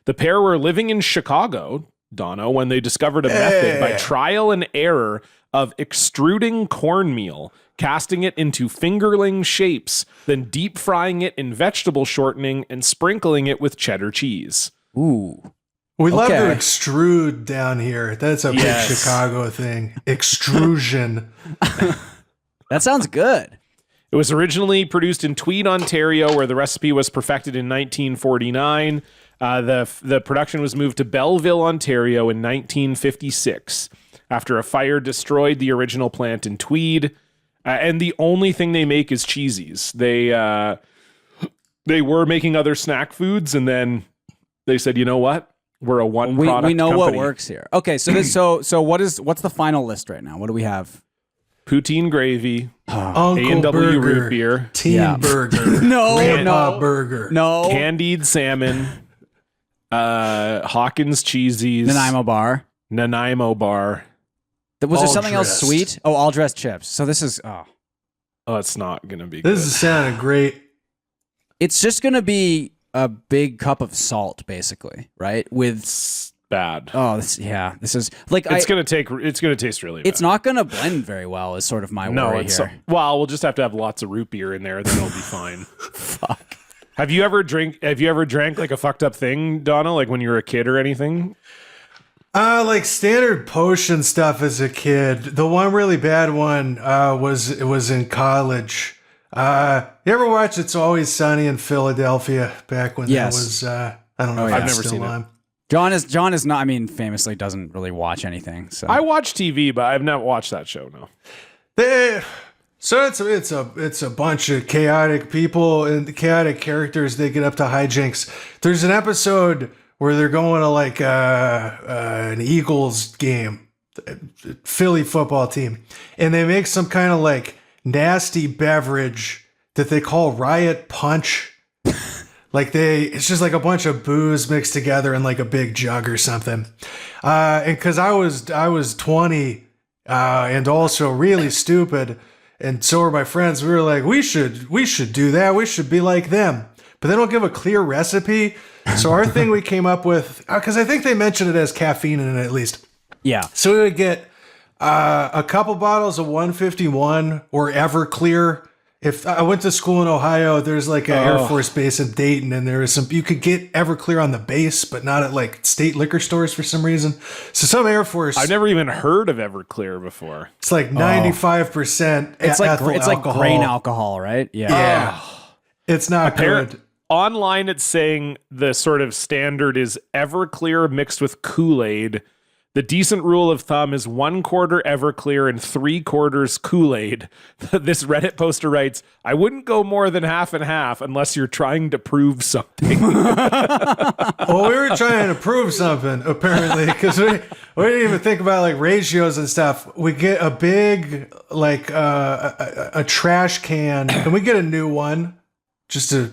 The pair were living in Chicago, Dono, when they discovered a method by trial and error of extruding cornmeal, casting it into fingerling shapes, then deep frying it in vegetable shortening and sprinkling it with cheddar cheese. Ooh. We love to Okay. extrude down here. That's a Yes. big Chicago thing. Extrusion. That sounds good. It was originally produced in Tweed, Ontario, where the recipe was perfected in 1949. The production was moved to Belleville, Ontario in 1956 after a fire destroyed the original plant in Tweed. And the only thing they make is cheesies. They were making other snack foods, and then they said, you know what? We're a one product We know what company. works here. Okay, so what's the final list right now? What do we have? Poutine gravy, Uncle A&W Burger. root beer, Teen Yeah. Burger. No, Grandpa no. Burger. No. candied salmon, Hawkins Cheezies, Nanaimo bar. Nanaimo bar. Was there All something else dressed. sweet? Oh, all dressed chips. So this is Oh, it's not gonna be good. This is sounding great. it's just gonna be a big cup of salt, basically, right? With It's bad. this is like It's gonna taste really bad. it's not gonna blend very well. Is sort of my no, worry it's here. well, we'll just have to have lots of root beer in there, then it'll be fine. Fuck. Have you ever drank like a fucked up thing, Donna? Like when you were a kid or anything? Like standard potion stuff as a kid. The one really bad one was in college. You ever watch It's Always Sunny in Philadelphia back when Yes. that was I don't know if yeah. it's I've never still seen it. on. John is not. I mean, famously doesn't really watch anything. So I watch TV, but I've never watched that show. No. So it's a bunch of chaotic people and chaotic characters. They get up to hijinks. There's an episode where they're going to like an Eagles game, Philly football team, and they make some kind of like nasty beverage that they call Riot Punch. It's just like a bunch of booze mixed together in like a big jug or something. And because I was 20 and also really stupid, and so were my friends. We were like, we should do that. We should be like them. But they don't give a clear recipe. So our thing we came up with, because I think they mentioned it as caffeine in it at least. Yeah. So we would get a couple bottles of 151 or Everclear. If I went to school in Ohio, there's like an Air Force base in Dayton, and there was you could get Everclear on the base, but not at like state liquor stores for some reason. So some Air Force, I've never even heard of Everclear before. it's like 95%. It's like alcohol. grain alcohol, right? Yeah. Yeah, it's not good. Online, it's saying the sort of standard is Everclear mixed with Kool-Aid. The decent rule of thumb is 1/4 Everclear and 3/4 Kool-Aid. This Reddit poster writes, I wouldn't go more than half and half unless you're trying to prove something. Well, we were trying to prove something, apparently, because we didn't even think about like ratios and stuff. We get a big, like a trash can, and we get a new one just to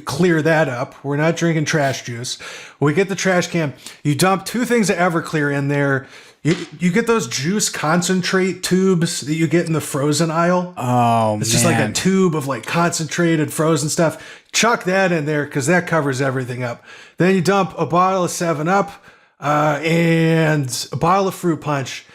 clear that up. We're not drinking trash juice. We get the trash can. You dump 2 things of Everclear in there. You get those juice concentrate tubes that you get in the frozen aisle. Oh, It's just like a tube of like concentrated frozen stuff. Chuck that in there because that covers everything up. Then you dump a bottle of 7-Up and a bottle of fruit punch,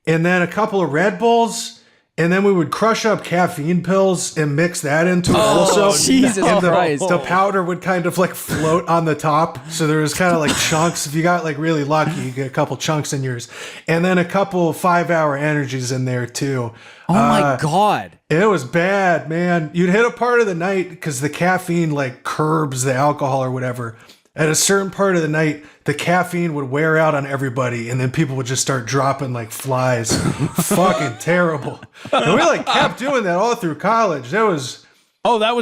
and then a couple of Red Bulls. And then we would crush up caffeine pills and mix that into it also. Jesus and Christ. the powder would kind of like float on the top. So there was kind of like chunks. If you got like really lucky, you get a couple chunks in yours. And then a couple 5-hour energies in there too. Oh my God. It was bad, man. You'd hit a part of the night because the caffeine like curbs the alcohol or whatever. At a certain part of the night, the caffeine would wear out on everybody, and then people would just start dropping like flies. Fucking terrible. And we like kept doing that all through college. That was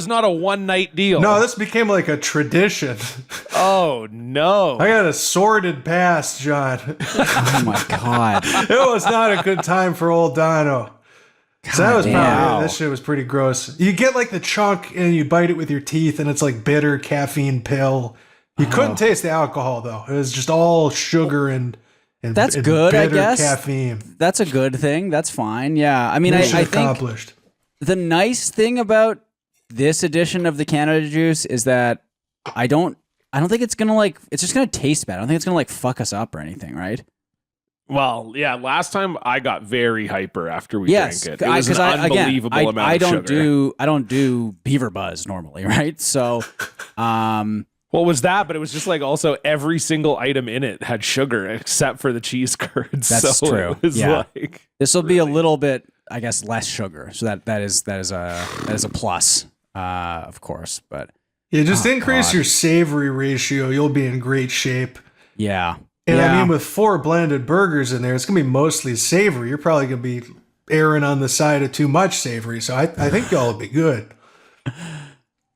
not a one-night deal. no, this became like a tradition. Oh, no. I got a sordid past, John. Oh my God. It was not a good time for old Dono. So that was probably that shit was pretty gross. You get like the chunk and you bite it with your teeth, and it's like bitter caffeine pill. You couldn't taste the alcohol though. It was just all sugar and That's and good, I bitter guess. caffeine. That's a good thing. That's fine. Yeah. I mean, I Mission think accomplished. the nice thing about this edition of the Canada Juice is that I don't think it's gonna it's just gonna taste bad. I don't think it's gonna fuck us up or anything, right? Well, yeah, last time I got very hyper after we drank it. It was an I unbelievable amount of sugar. I don't do Beaver Buzz normally, right? So, What was that? But it was just like also every single item in it had sugar except for the cheese curds. That's so true. It was Yeah. like this will be a little bit, I guess, less sugar. So that is a plus, of course. But Yeah, just increase God. your savory ratio. You'll be in great shape. yeah, And yeah. I mean, with 4 blended burgers in there, it's gonna be mostly savory. You're probably gonna be erring on the side of too much savory. So I think y'all will be good.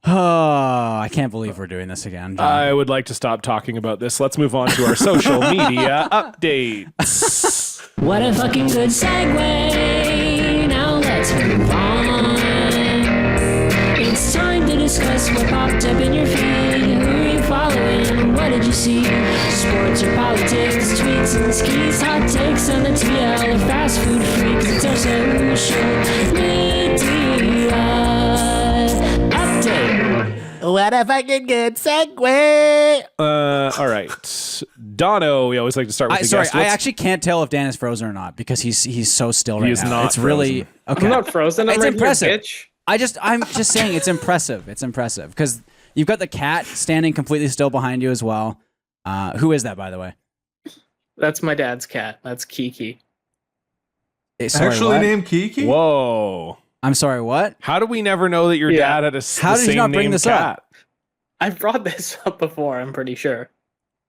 Oh, I can't believe we're doing this again, John. I would like to stop talking about this. Let's move on to our social media updates. What a fucking good segue. Now let's move on. It's time to discuss what popped up in your feed. Who are you following? What did you see? Sports or politics, tweets and skis, hot takes on the TL or fast food freaks. It's our social media update. What a fucking good segue. All right. Dono, we always like to start with the Sorry, guest. I actually can't tell if Dan is frozen or not because he's so still right is now. not It's really okay. I'm not frozen. I'm It's right impressive. here, bitch. I'm just saying it's impressive. It's impressive because you've got the cat standing completely still behind you as well. Who is that, by the way? That's my dad's cat. That's Kiki. Sorry, Actually what? named Kiki? Whoa. I'm sorry, what? How do we never know that your Yeah. dad had How the did you same not bring name this cat? up? I've brought this up before, I'm pretty sure.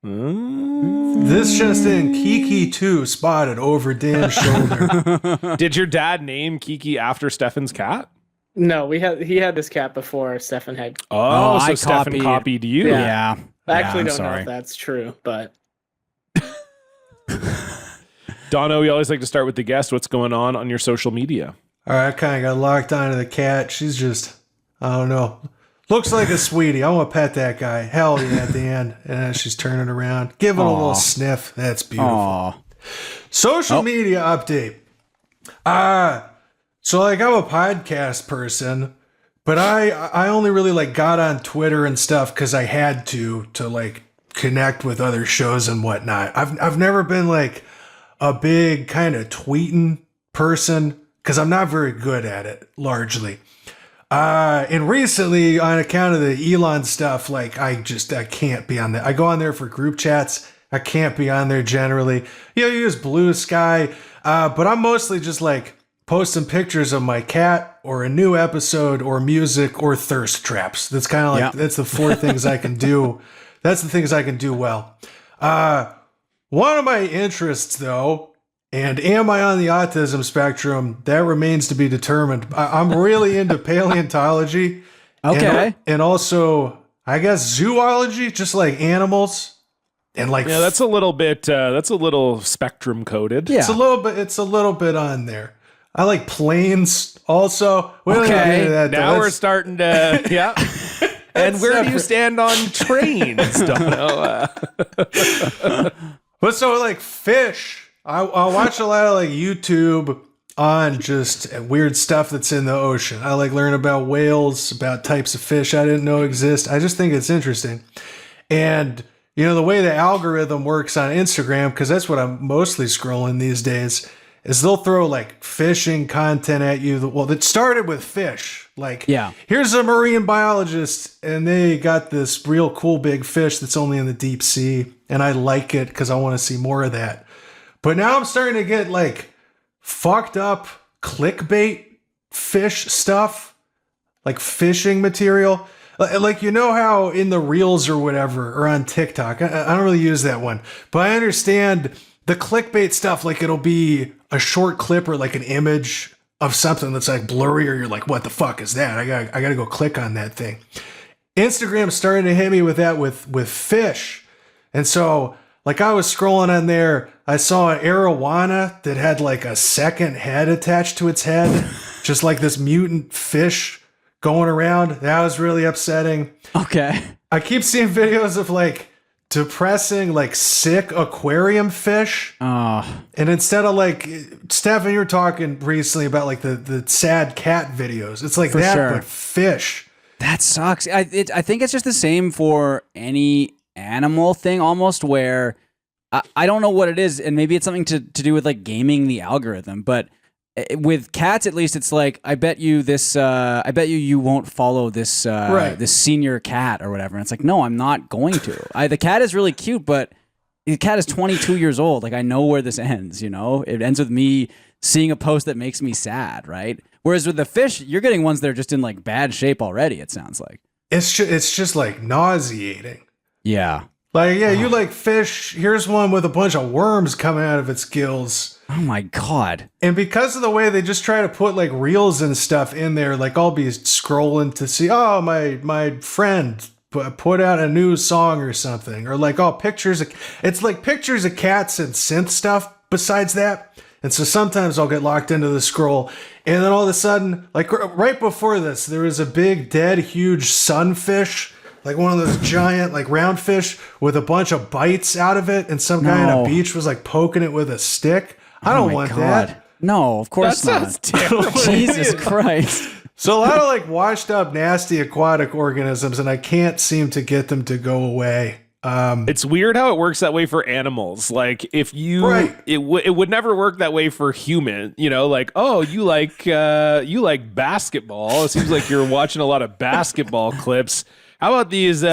This just in, Kiki too spotted over Dan's shoulder. Did your dad name Kiki after Stefan's cat? No, he had this cat before Stefan had. Oh, so I Stefan copied you. Yeah. I actually I'm don't know sorry. if that's true, but Dono, we always like to start with the guest. What's going on your social media? All right, I kind of got locked onto the cat. She's just, I don't know. Looks like a sweetie. I want to pet that guy. Hell yeah, at the end. And as she's turning around, give it a little sniff. That's beautiful. Aw. Social media update. So like I'm a podcast person, but I only really like got on Twitter and stuff because I had to like connect with other shows and whatnot. I've never been like a big kind of tweeting person because I'm not very good at it largely. And recently on account of the Elon stuff, like I can't be on there. I go on there for group chats. I can't be on there generally. You use Blue Sky. But I'm mostly just like posting pictures of my cat or a new episode or music or thirst traps. That's kind of like, that's the four things I can do. That's the things I can do well. One of my interests though, and am I on the autism spectrum? That remains to be determined. I'm really into paleontology. Okay. And also, I guess, zoology, just like animals. And like, Yeah, that's a little bit. That's a little spectrum coded. Yeah. it's a little bit on there. I like planes also. We don't Okay. need to get into that, though. Now That's- we're starting to. Yeah. And where do you stand on trains, Dono? But so like fish, I watch a lot of like YouTube on just weird stuff that's in the ocean. I like learn about whales, about types of fish I didn't know exist. I just think it's interesting. And the way the algorithm works on Instagram, because that's what I'm mostly scrolling these days, is they'll throw like fishing content at you. Well, it started with fish. Like, Yeah. here's a marine biologist, and they got this real cool big fish that's only in the deep sea, and I like it because I want to see more of that. But now I'm starting to get like fucked up clickbait fish stuff, like fishing material. Like, how in the reels or whatever, or on TikTok, I don't really use that one, but I understand the clickbait stuff. Like it'll be a short clip or like an image of something that's like blurry, or you're like, what the fuck is that? I gotta go click on that thing. Instagram's starting to hit me with that with fish. And so like I was scrolling on there, I saw an arowana that had like a second head attached to its head, just like this mutant fish going around. That was really upsetting. Okay. I keep seeing videos of like depressing, like sick aquarium fish. Oh, And instead of like, Stefan, you were talking recently about like the sad cat videos. It's like For that, sure. but fish. that sucks. I think it's just the same for any animal thing almost, where I don't know what it is, and maybe it's something to do with like gaming the algorithm, but with cats, at least, it's like, I bet you you won't follow this Right. this senior cat or whatever. And it's like, no, I'm not going to. The cat is really cute, but the cat is 22 years old. Like, I know where this ends. It ends with me seeing a post that makes me sad, right? Whereas with the fish, you're getting ones that are just in like bad shape already. It sounds like. It's just like nauseating. Yeah. Like, yeah, you like fish. Here's one with a bunch of worms coming out of its gills. Oh my God. And because of the way they just try to put like reels and stuff in there, like I'll be scrolling to see, oh, my friend put out a new song or something, or like, oh, pictures. It's like pictures of cats and synth stuff besides that. And so sometimes I'll get locked into the scroll, and then all of a sudden, like right before this, there was a big, dead, huge sunfish, like one of those giant, like round fish with a bunch of bites out of it, and some guy on No. a beach was like poking it with a stick. I don't want that. No, of That course sounds not. terrible. Jesus Christ. So a lot of like washed up, nasty aquatic organisms, and I can't seem to get them to go away. It's weird how it works that way for animals. Like if you, Right. it would never work that way for human. Like, oh, you like basketball. It seems like you're watching a lot of basketball clips. How about these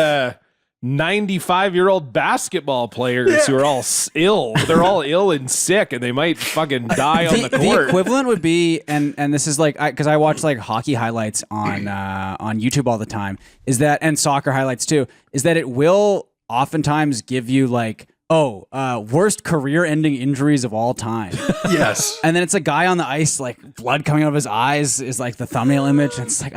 95-year-old basketball players who are all ill? They're all ill and sick, and they might fucking die on the The court. equivalent would be, and this is like, because I watch like hockey highlights on YouTube all the time, and soccer highlights too, is that it will oftentimes give you like, worst career-ending injuries of all time. Yes. And then it's a guy on the ice, like blood coming out of his eyes is like the thumbnail image. And it's like,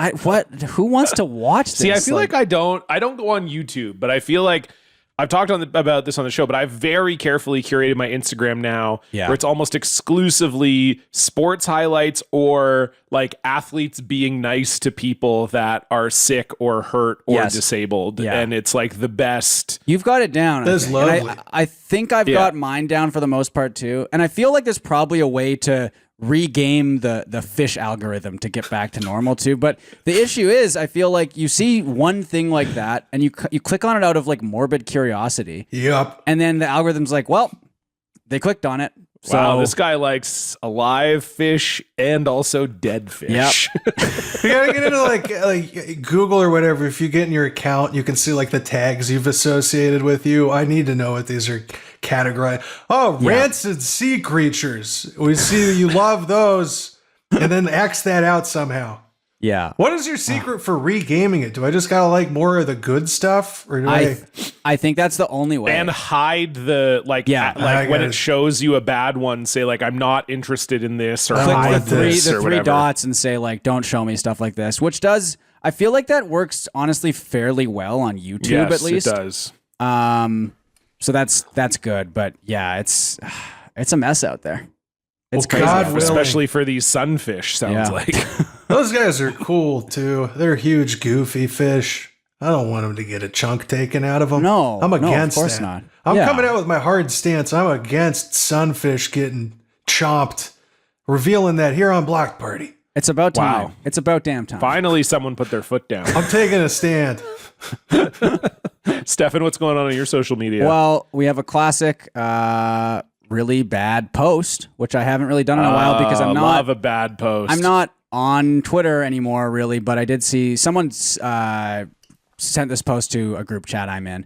who wants to watch this? See, I feel like I don't go on YouTube, but I feel like I've talked about this on the show, but I've very carefully curated my Instagram now, Yeah. where it's almost exclusively sports highlights or like athletes being nice to people that are sick or hurt or Yes. disabled, Yeah. and it's like the best. You've got it down. That's I think. And lovely. I think I've Yeah. got mine down for the most part too. And I feel like there's probably a way to regame the fish algorithm to get back to normal too. But the issue is, I feel like you see one thing like that, and you click on it out of like morbid curiosity, Yep. and then the algorithm's like, well, they clicked on it. So Wow, this guy likes alive fish and also dead fish. You gotta get into like Google or whatever. If you get in your account, you can see like the tags you've associated with you. I need to know what these are categorized. Oh, rancid sea creatures. We see that you love those, and then X that out somehow. yeah. What is your secret for regaming it? Do I just gotta like more of the good stuff, or do I think that's the only way. And hide the like, Yeah. like I when got it it. shows you a bad one, say like I'm not interested in this, or click hide the three this, or three whatever. dots and say like, don't show me stuff like this, which does. I feel like that works honestly fairly well on YouTube Yes, at least. it does. So that's good, but yeah, it's a mess out there. It's Well, crazy. God out willing. there. Especially for these sunfish, sounds Yeah. like. Those guys are cool too. They're huge, goofy fish. I don't want them to get a chunk taken out of them. No, I'm no, of against course that. not. I'm Yeah. coming out with my hard stance. I'm against sunfish getting chomped. Revealing that here on Block Party. It's about time. Wow. It's about damn time. Finally, someone put their foot down. I'm taking a stand. Stefan, what's going on your social media? Well, we have a classic, really bad post, which I haven't really done in a while because I'm not. Love a bad post. I'm not on Twitter anymore, really. But I did see someone sent this post to a group chat I'm in,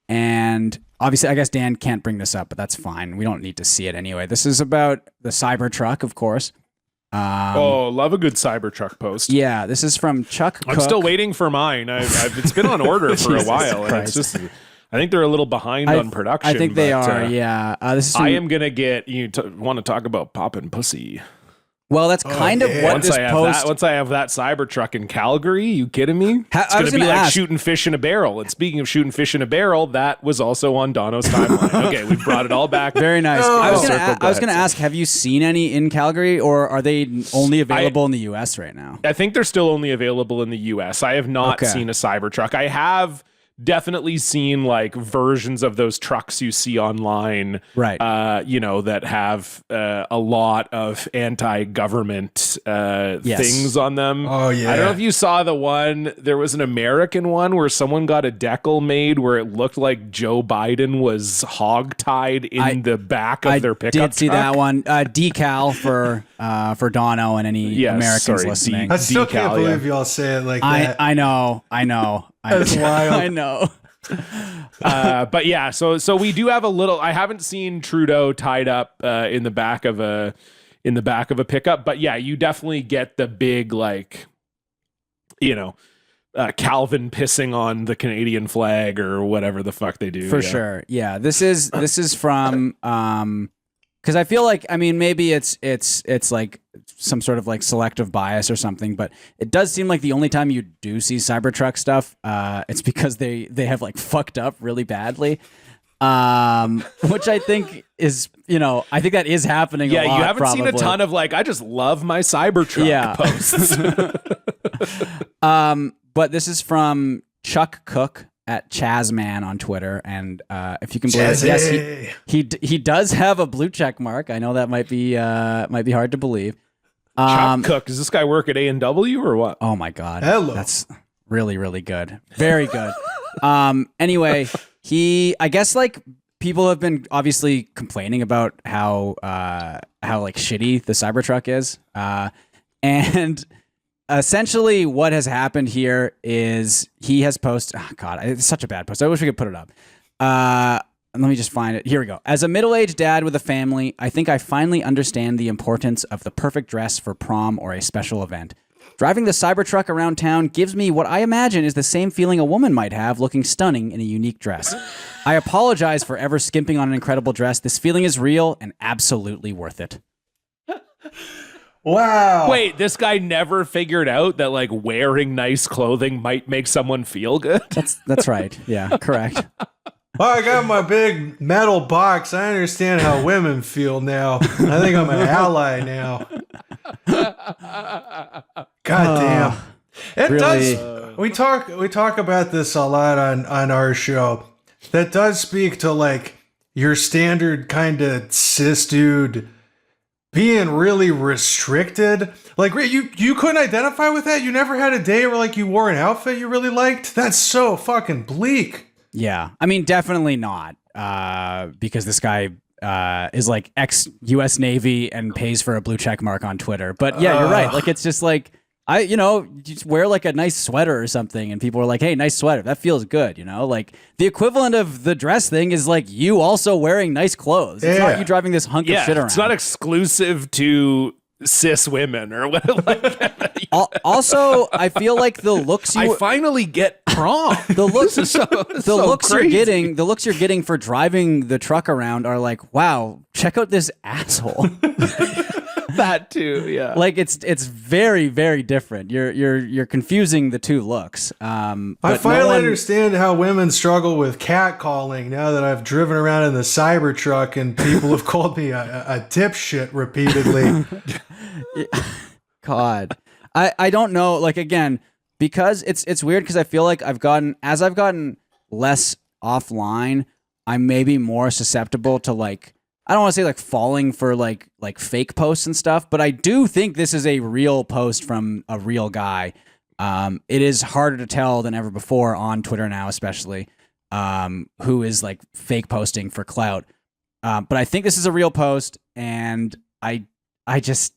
and obviously, I guess Dan can't bring this up, but that's fine. We don't need to see it anyway. This is about the Cybertruck, of course. Love a good Cybertruck post. Yeah, this is from Chuck Cook. I'm still waiting for mine. it's been on order for a Jesus while, and it's Christ. just. I think they're a little behind on production. I think they but, are. Yeah, this is. From, I am gonna get you. Want to talk about popping pussy? Well, that's kind of yeah. what Once this I have post. that, once I have that Cybertruck in Calgary, you kidding me? I It's gonna was be gonna like ask- shooting fish in a barrel. And speaking of shooting fish in a barrel, that was also on Dono's timeline. Okay, we've brought it all back. Very nice. Oh. I was Circle, gonna, go I was ahead, gonna Sam. ask, have you seen any in Calgary, or are they only available in the U.S. right now? I think they're still only available in the US. I have not Okay. seen a Cybertruck. I have definitely seen like versions of those trucks you see online, Right. that have a lot of anti-government things on them. Oh, yeah. I don't know if you saw the one. There was an American one where someone got a decal made where it looked like Joe Biden was hog-tied in the back of I their pickup did see truck. that one. Decal for Dono and any Yes, Americans sorry, listening. I still can't Decal, yeah. believe y'all say it like that. I know. That's wild. I know. But yeah, so we do have a little. I haven't seen Trudeau tied up in the back of a pickup, but yeah, you definitely get the big like, Calvin pissing on the Canadian flag or whatever the fuck they do. For yeah. sure. Yeah. This is from because I feel like, I mean, maybe it's like some sort of like selective bias or something, but it does seem like the only time you do see Cybertruck stuff, it's because they have like fucked up really badly. Which I think is, I think that is happening. Yeah, a lot, you haven't seen a probably. ton of like, I just love my Cybertruck posts. But this is from Chuck Cook at Chazman on Twitter, and if you can believe it, yes, Jazzy. he does have a blue check mark. I know that might be hard to believe. Chuck Cook, does this guy work at A&W or what? Oh my god, Hello. that's really really good, very good. Anyway, I guess like people have been obviously complaining about how like shitty the Cybertruck is, and essentially what has happened here is he has posted. Oh god, it's such a bad post. I wish we could put it up. Let me just find it. Here we go. As a middle-aged dad with a family, I think I finally understand the importance of the perfect dress for prom or a special event. Driving the Cybertruck around town gives me what I imagine is the same feeling a woman might have looking stunning in a unique dress. I apologize for ever skimping on an incredible dress. This feeling is real and absolutely worth it. Wow. Wait, this guy never figured out that like wearing nice clothing might make someone feel good? That's right. Yeah, correct. Oh, I got my big metal box. I understand how women feel now. I think I'm an ally now. God damn. It really- does. We talk about this a lot on our show. That does speak to like your standard kind of cis dude being really restricted. Like you couldn't identify with that. You never had a day where like you wore an outfit you really liked. That's so fucking bleak. Yeah, I mean, definitely not, because this guy is like ex-U.S. Navy and pays for a blue check mark on Twitter. But yeah, you're right. Like, it's just like, you just wear like a nice sweater or something, and people are like, hey, nice sweater. That feels good, Like, the equivalent of the dress thing is like you also wearing nice clothes. It's not you driving this hunk of shit around. It's not exclusive to cis women or whatever. Also, I feel like the looks I finally get prom. the looks crazy. the looks you're getting for driving the truck around are like, wow, check out this asshole. That too, yeah. Like it's very, very different. You're confusing the two looks. I finally understand how women struggle with catcalling now that I've driven around in the Cybertruck and people have called me a dipshit repeatedly. God, I don't know. Like, again, because it's weird because I feel like I've gotten less offline, I'm maybe more susceptible to like, I don't want to say like falling for like fake posts and stuff, but I do think this is a real post from a real guy. It is harder to tell than ever before on Twitter now, especially, who is like fake posting for clout. But I think this is a real post, and I just,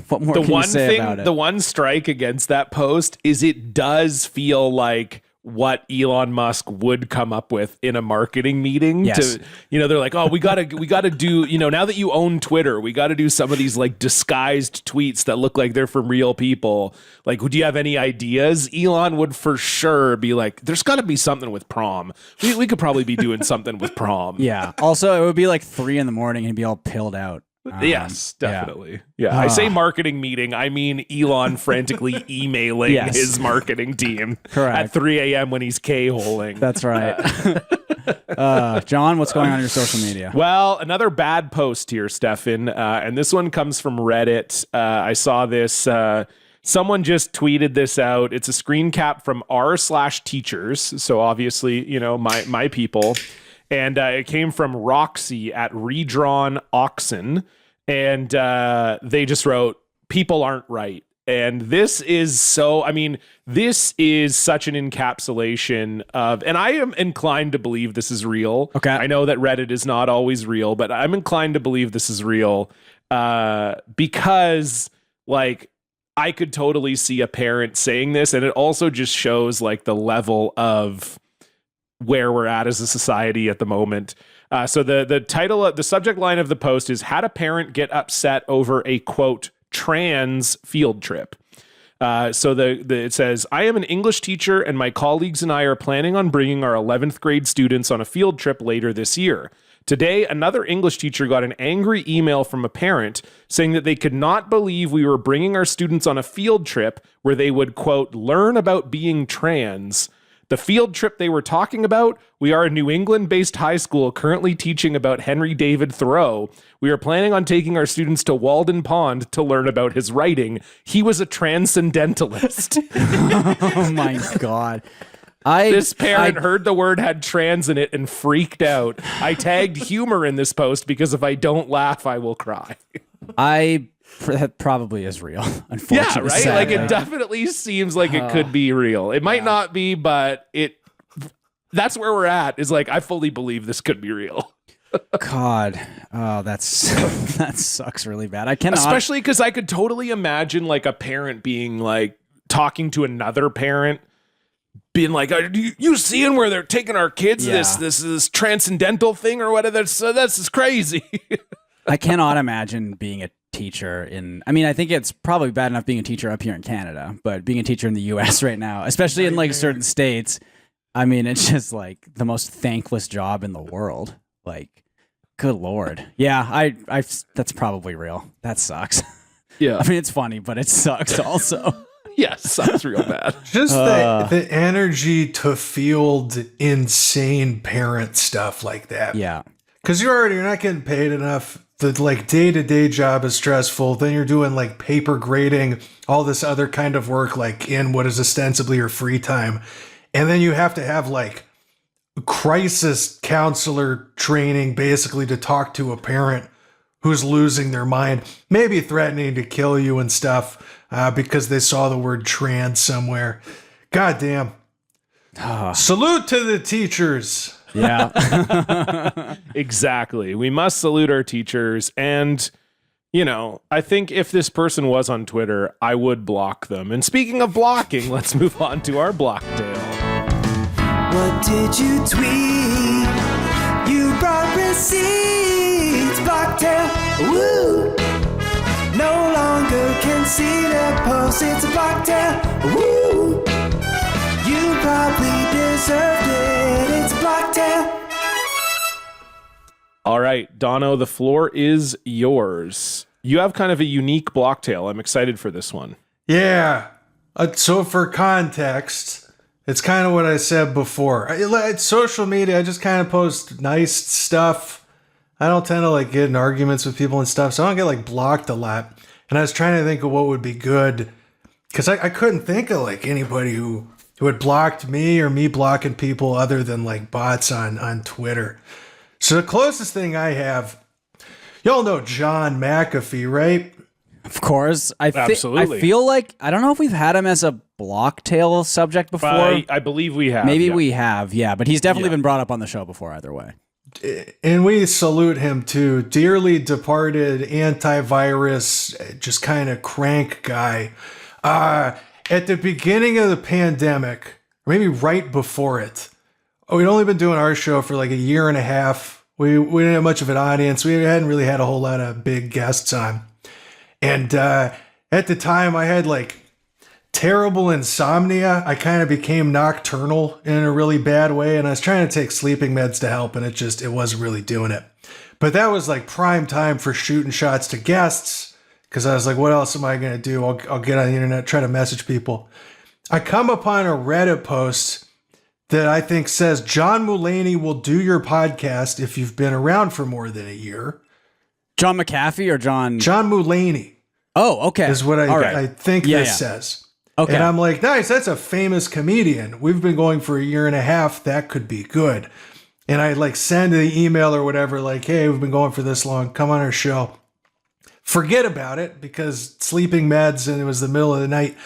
what more can you say about it? The one strike against that post is it does feel like what Elon Musk would come up with in a marketing meeting. Yes. To, they're like, oh, we gotta do, now that you own Twitter, we gotta do some of these like disguised tweets that look like they're from real people. Like, would you have any ideas? Elon would for sure be like, there's gotta be something with prom. We could probably be doing something with prom. Yeah. Also, it would be like 3 a.m. and he'd be all pilled out. Yes, definitely. Yeah. I say marketing meeting. I mean Elon frantically emailing his marketing team at 3 a.m. when he's K-holing. That's right. John, what's going on in your social media? Well, another bad post here, Stefan. And this one comes from Reddit. I saw this. Someone just tweeted this out. It's a screen cap from r/teachers. So obviously, my people. And it came from Roxy at Redrawn Oxen. And they just wrote, people aren't right. And this is such an encapsulation of, and I am inclined to believe this is real. Okay. I know that Reddit is not always real, but I'm inclined to believe this is real because, like, I could totally see a parent saying this. And it also just shows, like, the level of where we're at as a society at the moment. So the title, the subject line of the post is, had a parent get upset over a, quote, trans field trip. So it says, I am an English teacher and my colleagues and I are planning on bringing our 11th grade students on a field trip later this year. Today, another English teacher got an angry email from a parent saying that they could not believe we were bringing our students on a field trip where they would, quote, learn about being trans. The field trip they were talking about, we are a New England-based high school currently teaching about Henry David Thoreau. We are planning on taking our students to Walden Pond to learn about his writing. He was a transcendentalist. Oh my God. This parent heard the word had trans in it and freaked out. I tagged humor in this post because if I don't laugh, I will cry. That probably is real, unfortunately. Yeah, right? Sadly. Like, it definitely seems like it could be real. It might not be, but that's where we're at, is like, I fully believe this could be real. God. Oh, that sucks really bad. I cannot. Especially because I could totally imagine, like, a parent being, like, talking to another parent, being like, are you seeing where they're taking our kids? Yeah. This transcendental thing or whatever? This is crazy. I cannot imagine being a teacher I think it's probably bad enough being a teacher up here in Canada, but being a teacher in the US right now, especially in like certain states, I mean, it's just like the most thankless job in the world. Like, good Lord. Yeah, I that's probably real. That sucks. Yeah. I mean, it's funny, but it sucks also. Yeah, sucks real bad. Just the energy to field insane parent stuff like that. Yeah. Because you're not getting paid enough. The like day-to-day job is stressful. Then you're doing like paper grading, all this other kind of work, like in what is ostensibly your free time. And then you have to have like crisis counselor training basically to talk to a parent who's losing their mind, maybe threatening to kill you and stuff because they saw the word trans somewhere. God damn. Salute to the teachers. Yeah. Exactly. We must salute our teachers. And, you know, I think if this person was on Twitter, I would block them. And speaking of blocking, let's move on to our block tale. What did you tweet? You brought receipts, Blocktail. Woo! No longer can see the post. It's a Blocktail. Woo! You probably deserved it. It's a Blocktail. All right, Dono, the floor is yours. You have kind of a unique block tale. I'm excited for this one. Yeah. So for context, it's kind of what I said before. It's social media. I just kind of post nice stuff. I don't tend to like get in arguments with people and stuff, so I don't get like blocked a lot. And I was trying to think of what would be good because I couldn't think of like anybody who had blocked me or me blocking people other than like bots on Twitter. So the closest thing I have, y'all know John McAfee, right? Of course. Absolutely. I feel like, I don't know if we've had him as a block tail subject before. I believe we have. Maybe yeah. we have, yeah. But he's definitely been brought up on the show before either way. And we salute him too. Dearly departed antivirus, just kind of crank guy. At the beginning of the pandemic, or maybe right before it, we'd only been doing our show for like a year and a half. We didn't have much of an audience. We hadn't really had a whole lot of big guests on. And at the time, I had like terrible insomnia. I kind of became nocturnal in a really bad way. And I was trying to take sleeping meds to help, and it wasn't really doing it. But that was like prime time for shooting shots to guests. Because I was like, what else am I going to do? I'll get on the internet, try to message people. I come upon a Reddit post that I think says, John Mulaney will do your podcast if you've been around for more than a year. John McAfee or John? John Mulaney. Oh, okay. Is what I think this says. Okay. And I'm like, nice, that's a famous comedian. We've been going for a year and a half. That could be good. And I like send the email or whatever, like, hey, we've been going for this long. Come on our show. Forget about it because sleeping meds and it was the middle of the night.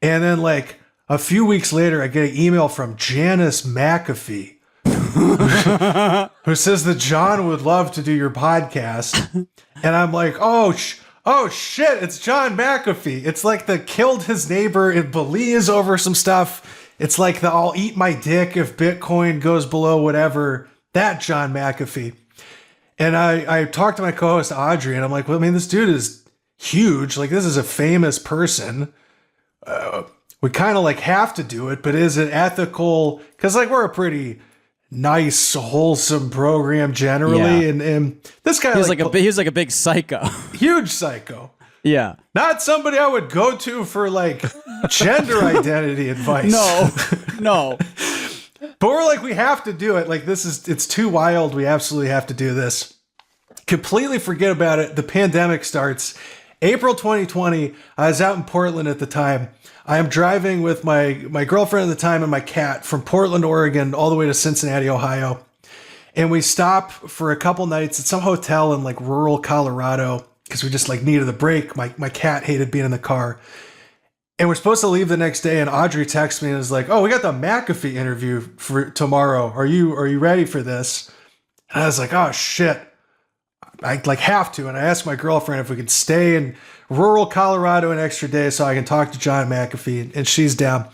And then like a few weeks later, I get an email from Janice McAfee who says that John would love to do your podcast. And I'm like, oh shit, it's John McAfee. It's like the killed his neighbor in Belize over some stuff. It's like the I'll eat my dick if Bitcoin goes below whatever. That John McAfee. And I talked to my co-host Audrey, and I'm like, well, I mean, this dude is huge. Like, this is a famous person. We kind of like have to do it, but is it ethical? Because like we're a pretty nice, wholesome program generally, Yeah. and this guy He was like a big psycho. huge psycho. Yeah. Not somebody I would go to for like gender identity advice. No. But we're like, we have to do it. Like, it's too wild. We absolutely have to do this. Completely forget about it. The pandemic starts. April 2020, I was out in Portland at the time. I am driving with my girlfriend at the time and my cat from Portland, Oregon, all the way to Cincinnati, Ohio. And we stop for a couple nights at some hotel in like rural Colorado because we just like needed a break. My cat hated being in the car. And we're supposed to leave the next day, and Audrey texts me and is like, oh, we got the McAfee interview for tomorrow. Are you ready for this? And I was like, oh, shit. I like have to. And I asked my girlfriend if we could stay in rural Colorado an extra day so I can talk to John McAfee, and she's down.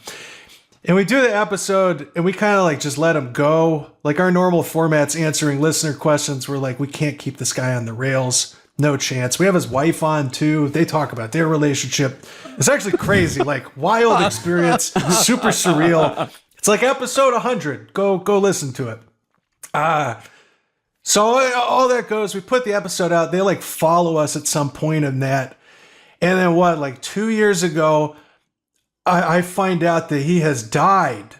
And we do the episode, and we kind of like just let him go. Like our normal formats answering listener questions, we're like, we can't keep this guy on the rails. No chance. We have his wife on too. They talk about their relationship. It's actually crazy, like wild experience, super surreal. It's like episode 100. Go listen to it. So all that goes, we put the episode out. They like follow us at some point in that. And then like 2 years ago, I find out that he has died,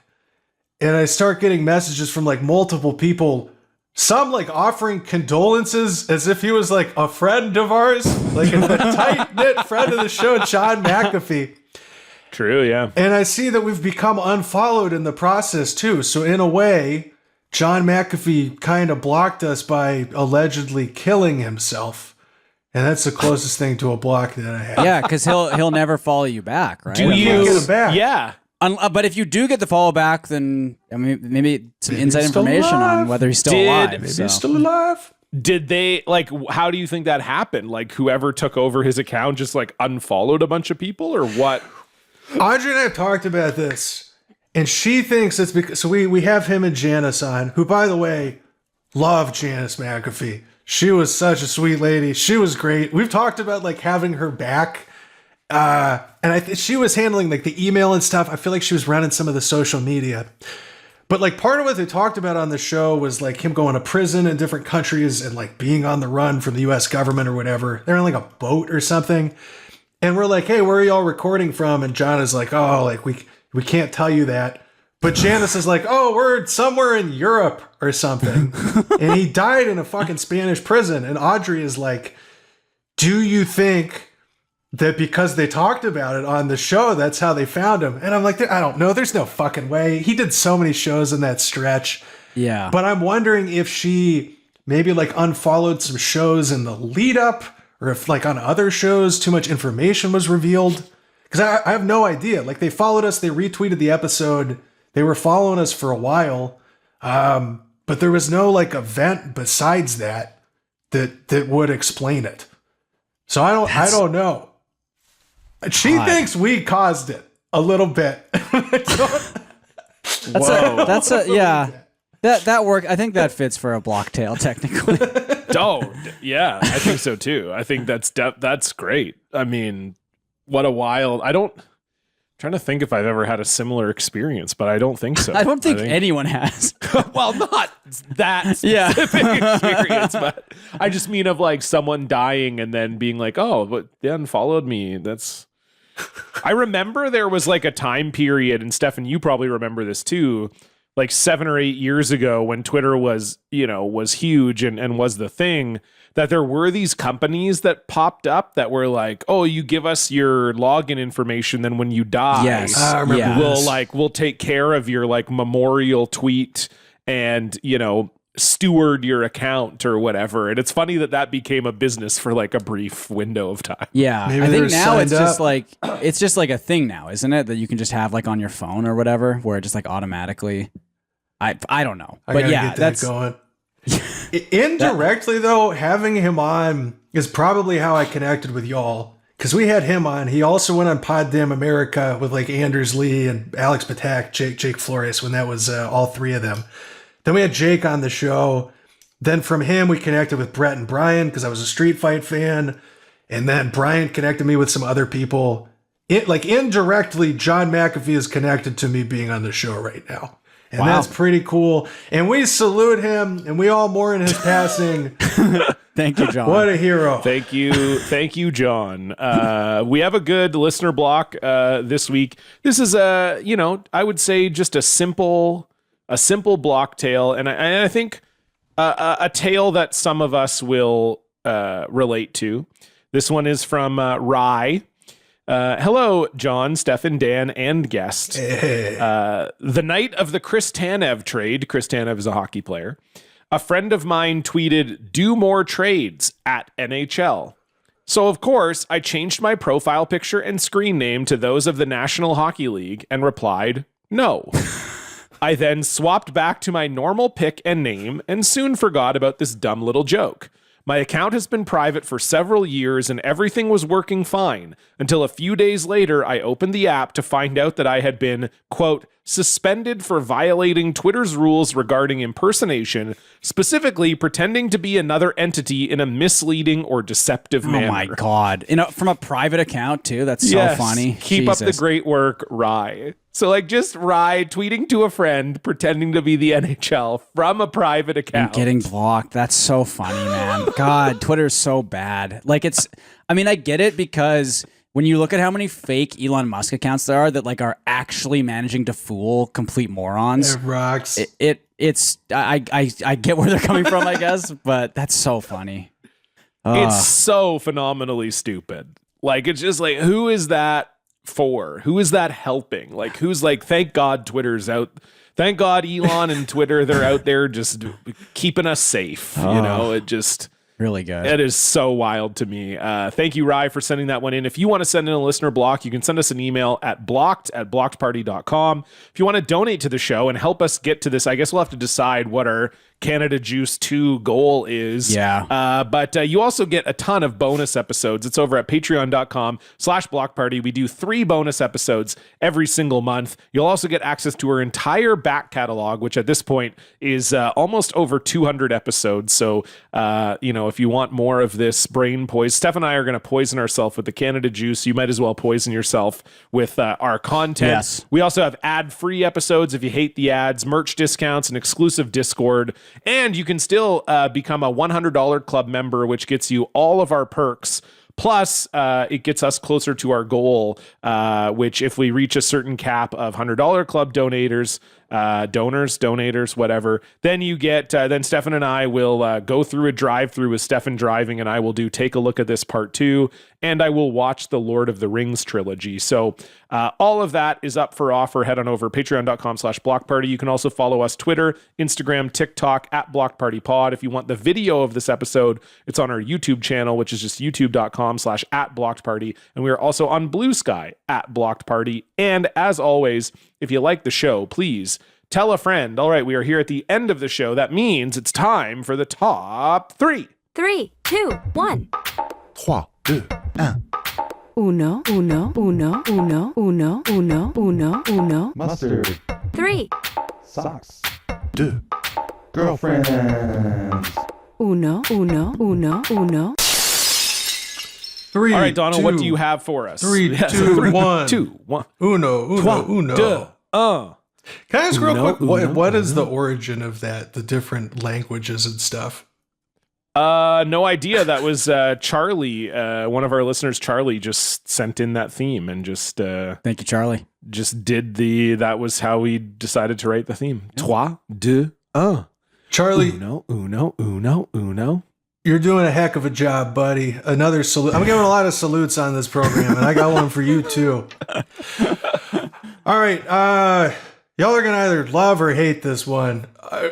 and I start getting messages from like multiple people, some like offering condolences as if he was like a friend of ours, like a tight-knit friend of the show, John McAfee. True, yeah. And I see that we've become unfollowed in the process too. So in a way, John McAfee kind of blocked us by allegedly killing himself. And that's the closest thing to a block that I have. Yeah, because he'll never follow you back, right? Do I you can't get it back. Yeah. But if you do get the follow back, then I mean, maybe some inside he's still information alive. on whether he's still Did- alive. Maybe so. he's still alive. Did they like? How do you think that happened? Like, whoever took over his account just like unfollowed a bunch of people, or what? Audrey and I have talked about this, and she thinks it's because. So we have him and Janice on, who, by the way, love Janice McAfee. She was such a sweet lady. She was great. We've talked about like having her back. And I think she was handling like the email and stuff. I feel like she was running some of the social media. But like part of what they talked about on the show was like him going to prison in different countries and like being on the run from the US government or whatever. They're on like a boat or something. And we're like, hey, where are y'all recording from? And John is like, oh, like we can't tell you that. But Janice is like, oh, we're somewhere in Europe or something. And he died in a fucking Spanish prison. And Audrey is like, do you think that because they talked about it on the show, that's how they found him? And I'm like, I don't know. There's no fucking way. He did so many shows in that stretch. Yeah. But I'm wondering if she maybe like unfollowed some shows in the lead up, or if like on other shows too much information was revealed. Because I have no idea. Like they followed us, they retweeted the episode, they were following us for a while. But there was no like event besides that would explain it. So I don't know. She thinks we caused it a little bit. That's a yeah. That work. I think that fits for a block tail technically. Oh, yeah, I think so too. I think that's great. I mean, what a wild. Trying to think if I've ever had a similar experience, but I don't think so. I don't think anyone has. Well, not that specific experience, but I just mean of like someone dying and then being like, oh, but they unfollowed me. I remember there was like a time period, and Stefan, you probably remember this too, like 7 or 8 years ago when Twitter was huge and was the thing, that there were these companies that popped up that were like, oh, you give us your login information, then when you die, Yes. I remember Yeah. we'll take care of your like memorial tweet and, steward your account or whatever. And it's funny that became a business for like a brief window of time. Yeah, Maybe I they think were now it's signed just like a thing now, isn't it? That you can just have like on your phone or whatever, where it just like automatically. I don't know, I but gotta yeah, get that that's going. Indirectly, though, having him on is probably how I connected with y'all, because we had him on. He also went on Pod Damn America with like Anders Lee and Alex Patak, Jake Flores, when that was all three of them. Then we had Jake on the show. Then from him, we connected with Brett and Brian because I was a Street Fight fan. And then Brian connected me with some other people. Indirectly, John McAfee is connected to me being on the show right now. And that's pretty cool. And we salute him, and we all mourn his passing. thank you, John. What a hero. Thank you, John. We have a good listener block this week. This is I would say just a simple block tale, and I think a tale that some of us will relate to. This one is from Rye. Hello, John, Stefan, Dan, and guest. The night of the Chris Tanev trade, Chris Tanev is a hockey player, a friend of mine tweeted, "Do more trades at NHL." So, of course, I changed my profile picture and screen name to those of the National Hockey League and replied, "No." I then swapped back to my normal pic and name and soon forgot about this dumb little joke. My account has been private for several years and everything was working fine until a few days later I opened the app to find out that I had been, quote, suspended for violating Twitter's rules regarding impersonation, specifically pretending to be another entity in a misleading or deceptive manner. Oh my God. From a private account too. That's so funny. Keep up the great work, Rye. So like just Rye tweeting to a friend, pretending to be the NHL from a private account. And getting blocked. That's so funny, man. God, Twitter's so bad. Like I get it because when you look at how many fake Elon Musk accounts there are that like are actually managing to fool complete morons, It rocks. It's I get where they're coming from, I guess, but that's so funny. It's so phenomenally stupid. Like, it's just like, who is that for? Who is that helping? Like, who's like, thank God Twitter's out. Thank God Elon and Twitter, they're out there just keeping us safe. You know, it just... Really good. It is so wild to me. Thank you, Rye, for sending that one in. If you want to send in a listener block, you can send us an email at blockedparty.com. If you want to donate to the show and help us get to this, I guess we'll have to decide what our Canada Juice 2 goal is. Yeah. But you also get a ton of bonus episodes. It's over at patreon.com/blockparty. We do 3 bonus episodes every single month. You'll also get access to our entire back catalog, which at this point is almost over 200 episodes. So, if you want more of this brain poison, Steph and I are going to poison ourselves with the Canada Juice. You might as well poison yourself with our content. Yes. We also have ad-free episodes if you hate the ads, merch discounts, an exclusive Discord, and you can still become a $100 club member, which gets you all of our perks. Plus, it gets us closer to our goal, which if we reach a certain cap of $100 club donators, whatever, then you get, then Stefan and I will go through a drive-through with Stefan driving, and I will do Take a Look at This Part 2, and I will watch the Lord of the Rings trilogy. So all of that is up for offer. Head on over patreon.com/blockparty. You can also follow us Twitter, Instagram, TikTok at blockpartypod. If you want the video of this episode, it's on our YouTube channel, which is just youtube.com/@blockedparty. And we are also on Blue Sky @blockedparty. And as always, if you like the show, please tell a friend. All right, we are here at the end of the show. That means it's time for the top 3. 3, 2, 1. 3, 2, 1. Uno, uno, uno, uno, uno, uno, uno, uno. Mustard. 3, Socks. 2. Girlfriends. uno, uno, uno, uno. 3. All right, Donald, 2, what do you have for us? 3, Yes, 2, 1. 2, 1. Uno. Duh. Can I ask real Uno, quick, uno, what is the origin of that? The different languages and stuff. No idea. That was Charlie. One of our listeners, Charlie, just sent in that theme and just Thank you, Charlie. just did that was how we decided to write the theme. 3, 2, 1. Charlie, Uno. you're doing a heck of a job, buddy. Another salute. I'm giving a lot of salutes on this program, and I got one for you too. All right, y'all are gonna either love or hate this one.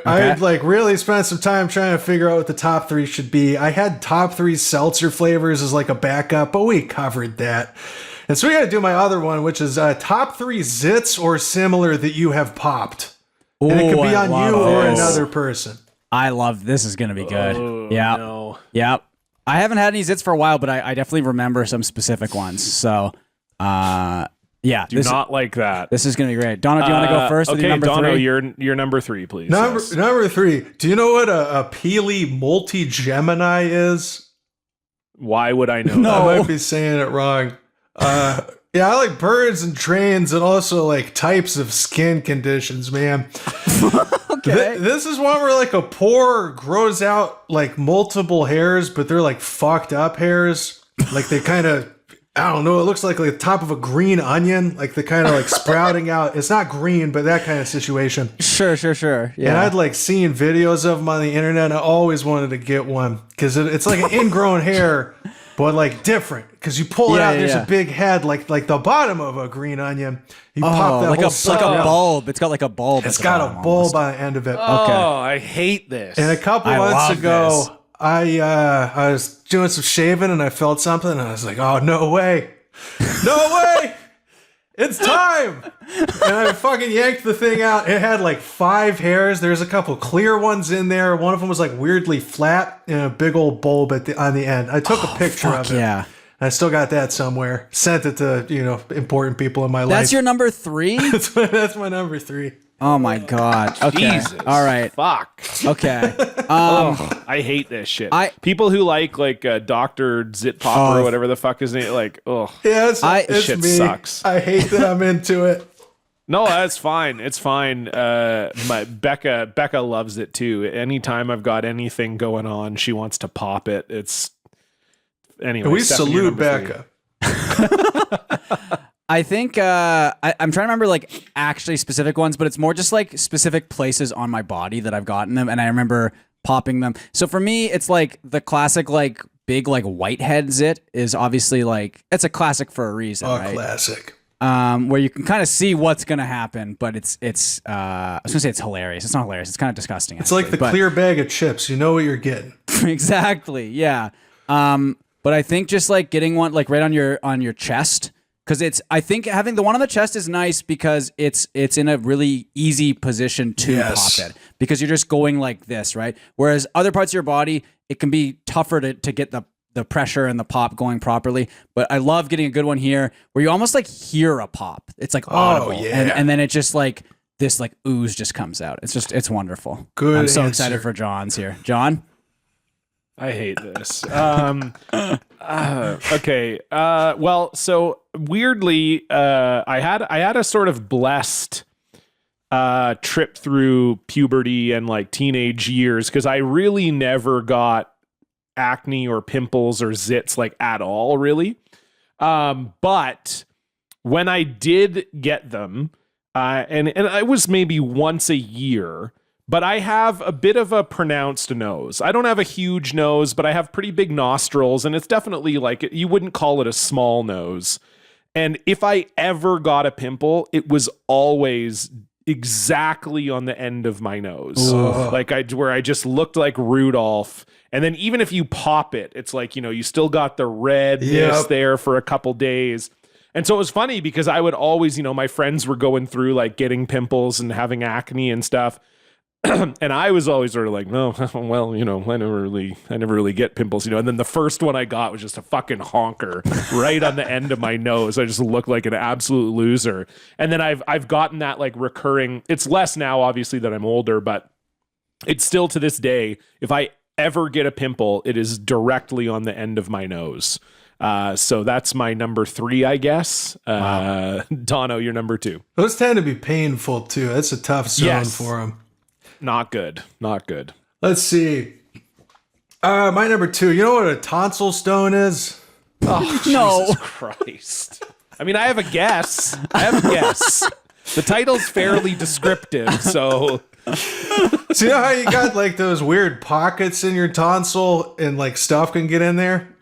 I'd like really spent some time trying to figure out what the top 3 should be. I had top 3 seltzer flavors as like a backup, but we covered that. And so we got to do my other one, which is top 3 zits or similar that you have popped. And it could be on you or another person. I love this. Is gonna be good. Yeah. No. Yep. I haven't had any zits for a while, but I definitely remember some specific ones. So, yeah. Do not like that. This is gonna be great. Donna, do you want to go first? with Okay, your number Dono, 3? you're number 3, please. Number 3. Do you know what a Peely multi-Gemini is? Why would I know No. I might be saying it wrong. Yeah, I like birds and trains and also like types of skin conditions, man. Okay. This is one where like a pore grows out like multiple hairs, but they're like fucked up hairs. Like they kind of, I don't know, it looks like the top of a green onion. Like they're kind of like sprouting out. It's not green, but that kind of situation. Sure. Yeah. And I'd like seen videos of them on the internet. And I always wanted to get one because it's like an ingrown hair, but like different. Because you pull it out, there's a big head, like the bottom of a green onion. You pop that like whole a side like a out. bulb. It's got like a bulb. It's at the got bottom a bulb almost. on the end of it. Oh, I hate this. And a couple I months love ago, this. I was doing some shaving and I felt something and I was like, oh, no way. No way. It's time. And I fucking yanked the thing out. It had like 5 hairs. There's a couple clear ones in there. One of them was like weirdly flat and a big old bulb on the end. I took a picture of it. Yeah. I still got that somewhere. Sent it to, important people in my life. That's your number 3? That's my number 3. Oh my god. Okay. Jesus. All right. Fuck. Okay. I hate this shit. People who like Dr. Zit Popper or whatever the fuck his name, like, oh. Yeah, it's shit me. sucks. I hate that I'm into it. No, that's fine. It's fine. My Becca loves it too. Anytime I've got anything going on, she wants to pop it. It's anyway. We Stephanie, salute you're number 3. Becca. I think I'm trying to remember like actually specific ones, but it's more just like specific places on my body that I've gotten them, and I remember popping them. So for me, it's like the classic like big like whitehead zit is obviously like it's a classic for a reason, right? Classic. Where you can kind of see what's gonna happen, but it's I was gonna say it's hilarious. It's not hilarious. It's kind of disgusting. It's like the clear bag of chips. You know what you're getting. Exactly. Yeah. But I think just like getting one like right on your chest, because I think having the one on the chest is nice because it's in a really easy position to pop it because you're just going like this, right? Whereas other parts of your body, it can be tougher to get the pressure and the pop going properly. But I love getting a good one here where you almost like hear a pop. It's like audible. And then it just like this like ooze just comes out. It's wonderful. Good. I'm so answer. excited for John's here. John? I hate this. Okay. Well, so weirdly, I had a sort of blessed trip through puberty and like teenage years because I really never got acne or pimples or zits like at all, really. But when I did get them, and it was maybe once a year. But I have a bit of a pronounced nose. I don't have a huge nose, but I have pretty big nostrils, and it's definitely like, you wouldn't call it a small nose. And if I ever got a pimple, it was always exactly on the end of my nose. Like where I just looked like Rudolph. And then even if you pop it, it's like, you still got the redness there for a couple days. And so it was funny because I would always, my friends were going through like getting pimples and having acne and stuff. And I was always sort of like, no, well, I never really get pimples, and then the first one I got was just a fucking honker right on the end of my nose. I just looked like an absolute loser. And then I've gotten that like recurring, it's less now, obviously, that I'm older, but it's still to this day, if I ever get a pimple, it is directly on the end of my nose. So that's my number 3, I guess. Dono, you're number 2. Those tend to be painful too. That's a tough zone for them. Not good. Let's see. My number 2. You know what a tonsil stone is? Oh, Jesus Christ. I mean, I have a guess. The title's fairly descriptive, so... So you know how you got like those weird pockets in your tonsil and like stuff can get in there?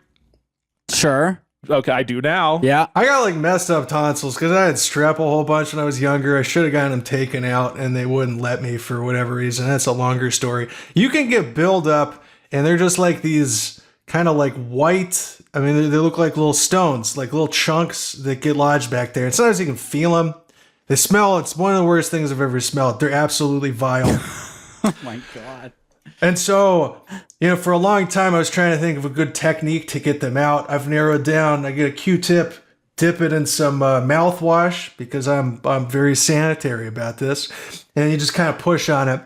Sure. Okay, I do now. Yeah. I got like messed up tonsils because I had strep a whole bunch when I was younger. I should have gotten them taken out and they wouldn't let me for whatever reason. That's a longer story. You can get buildup and they're just like these kind of like white. I mean, they look like little stones, like little chunks that get lodged back there. And sometimes you can feel them. They smell. It's one of the worst things I've ever smelled. They're absolutely vile. Oh my God. And so, for a long time, I was trying to think of a good technique to get them out. I've narrowed down. I get a Q-tip, dip it in some mouthwash because I'm very sanitary about this. And you just kind of push on it.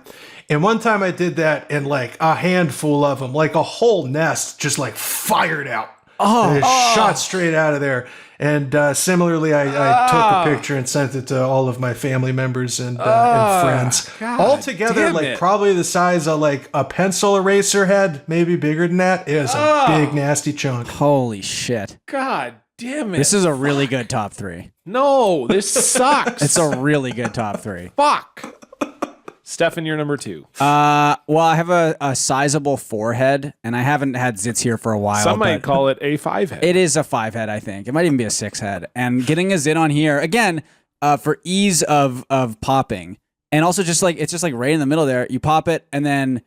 And one time I did that and like a handful of them, like a whole nest just like fired out. And it shot straight out of there. And similarly, I took a picture and sent it to all of my family members and friends. God, all together, like probably the size of like a pencil eraser head, maybe bigger than that. It was a big, nasty chunk. Holy shit. God damn it. This is a really good top 3. No, this sucks. It's a really good top 3. Fuck. Stefan, you're number 2. Well, I have a sizable forehead, and I haven't had zits here for a while. Some might call it a 5 head. It is a 5 head, I think. It might even be a 6 head. And getting a zit on here, again, for ease of popping, and also just like, it's just like right in the middle there. You pop it, and then,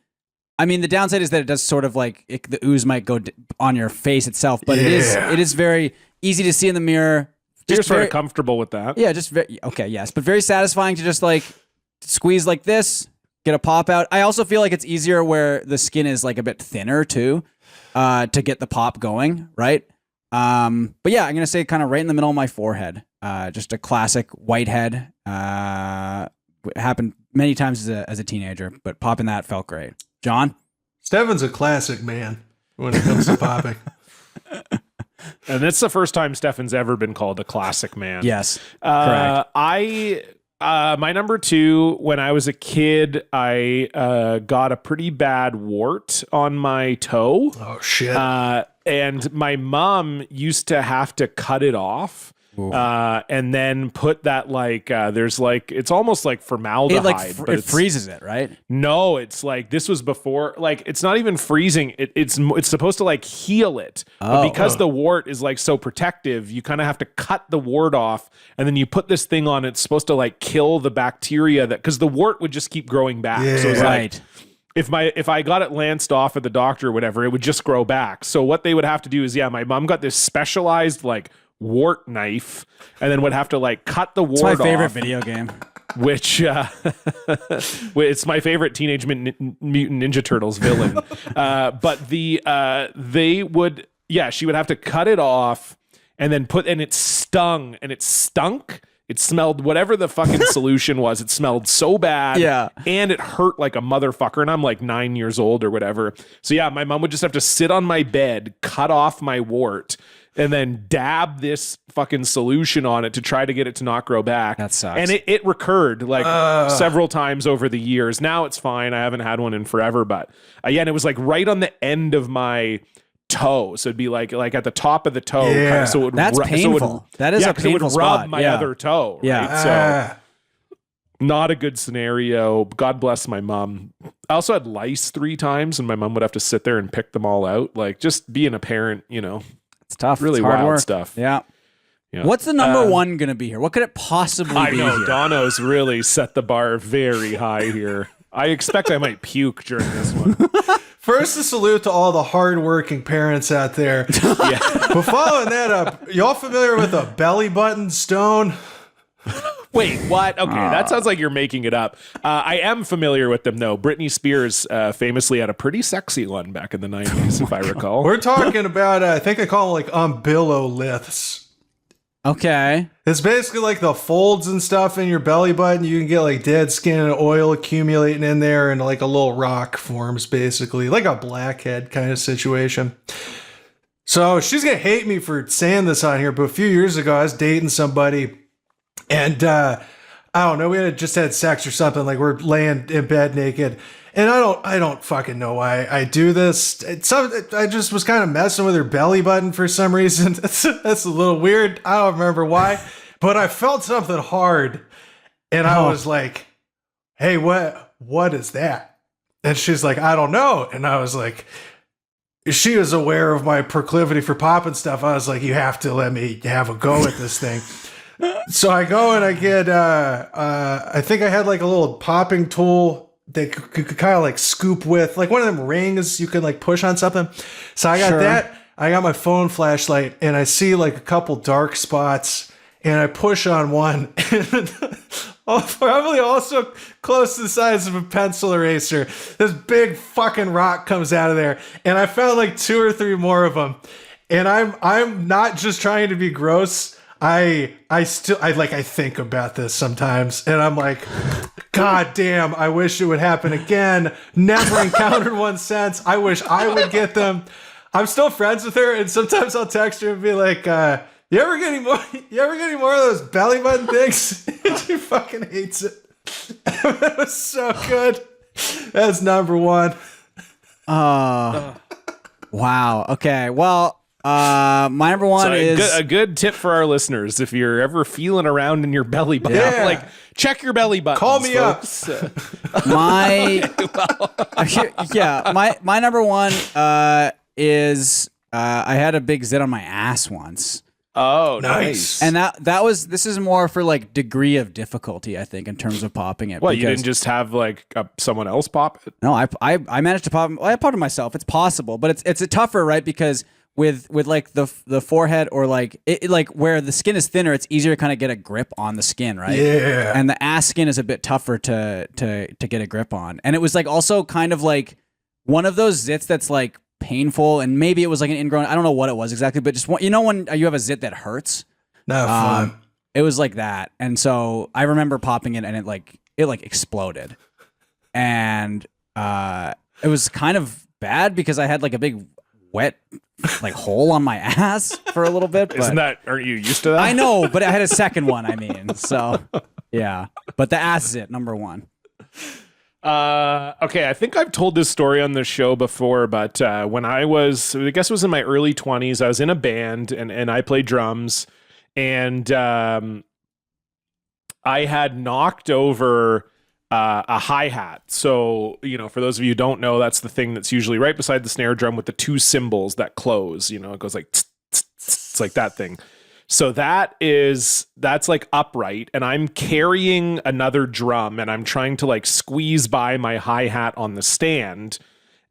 I mean, the downside is that it does sort of like, the ooze might go on your face itself, but it is very easy to see in the mirror. You're sort of comfortable with that. Yeah, just very, okay, yes. But very satisfying to just like, squeeze like this, get a pop out. I also feel like it's easier where the skin is like a bit thinner too, to get the pop going, right? But yeah, I'm gonna say kind of right in the middle of my forehead. Just a classic whitehead. Happened many times as a teenager, but popping that felt great. John? Stefan's a classic man when it comes to popping. And it's the first time Stefan's ever been called a classic man. Yes, correct. My number 2, when I was a kid, I got a pretty bad wart on my toe. Oh, shit. and my mom used to have to cut it off. And then put that there's it's almost like formaldehyde. It it freezes it, right? No, it's like this was before. Like it's not even freezing. It's supposed to heal it, but because the wart is so protective, you kind of have to cut the wart off, and then you put this thing on. It's supposed to kill the bacteria because the wart would just keep growing back. Yeah. So it's Right. if I got it lanced off at the doctor or whatever, it would just grow back. So what they would have to do is, my mom got this specialized wart knife, and then would have to cut the wart off. It's my favorite video game. Which it's my favorite Teenage Mutant Ninja Turtles villain. But they would, she would have to cut it off and then and it stung and it stunk. It smelled whatever the fucking solution was. It smelled so bad. Yeah. And it hurt like a motherfucker. And I'm 9 years old or whatever. So my mom would just have to sit on my bed, cut off my wart, and then dab this fucking solution on it to try to get it to not grow back. That sucks. And it recurred several times over the years. Now it's fine. I haven't had one in forever, but and it was right on the end of my toe. So it'd be like at the top of the toe. Yeah. So it would That's painful. That is a 'cause it painful would rub spot. my Yeah. other toe. Yeah. Right? So not a good scenario. God bless my mom. I also had lice 3 times, and my mom would have to sit there and pick them all out. Just being a parent, It's tough. Really it's hard wild work. stuff. Yeah. Yeah. What's the number one going to be here? What could it possibly I be know here? Dono's really set the bar very high here. I expect I might puke during this one. First, a salute to all the hardworking parents out there. Yeah. But following that up, y'all familiar with a belly button stone? Wait, what? Okay, that sounds like you're making it up. I am familiar with them, though. Britney Spears famously had a pretty sexy one back in the 90s, if I recall. We're talking about, I think they call them umbiloliths. Okay. It's basically the folds and stuff in your belly button. You can get dead skin and oil accumulating in there, and a little rock forms, basically. Like a blackhead kind of situation. So she's going to hate me for saying this on here, but a few years ago, I was dating somebody, and I don't know, we had just had sex or something. We're laying in bed naked. And I don't fucking know why I do this. I just was kind of messing with her belly button for some reason. That's a little weird. I don't remember why, but I felt something hard, and I was like, "Hey, what is that?" And she's like, "I don't know." And I was like, she was aware of my proclivity for popping stuff. I was like, "You have to let me have a go at this thing." So I go and I get, I think I had a little popping tool that could kind of scoop with, one of them rings you can push on something. So I got that. I got my phone flashlight, and I see a couple dark spots, and I push on one. Probably also close to the size of a pencil eraser. This big fucking rock comes out of there, and I found 2 or 3 more of them. And I'm not just trying to be gross. I think about this sometimes, and I'm like, God damn, I wish it would happen again. Never encountered one since. I wish I would get them. I'm still friends with her, and sometimes I'll text her and be like, you ever get any more of those belly button things? She fucking hates it. It was so good. That's number one. Wow. Okay. Well, my number one is a good tip for our listeners. If you're ever feeling around in your belly button, check your belly button. Call me folks. my my number one is I had a big zit on my ass once. Oh, nice. And this is more for degree of difficulty, I think, in terms of popping it. Well, you didn't just have someone else pop it? No, I managed to pop. I popped it myself. It's possible, but it's a tougher, right? Because with the forehead or where the skin is thinner, it's easier to kind of get a grip on the skin, right? Yeah. And the ass skin is a bit tougher to get a grip on. And it was also kind of one of those zits that's painful, and maybe it was an ingrown. I don't know what it was exactly, but just when you have a zit that hurts. Not fun. It was like that, and so I remember popping it, and it exploded, and it was kind of bad because I had a big wet hole on my ass for a little bit. But Aren't you used to that? I know, but I had a second one. I mean, so yeah. But the ass zit, number one. Okay, I think I've told this story on the show before, but when I guess it was in my early 20s, I was in a band and I played drums, and I had knocked over a hi-hat. So, for those of you who don't know, that's the thing that's usually right beside the snare drum with the two cymbals that close, it goes like, tss, tss, tss, it's like that thing. So that's like upright, and I'm carrying another drum and I'm trying to like squeeze by my hi-hat on the stand,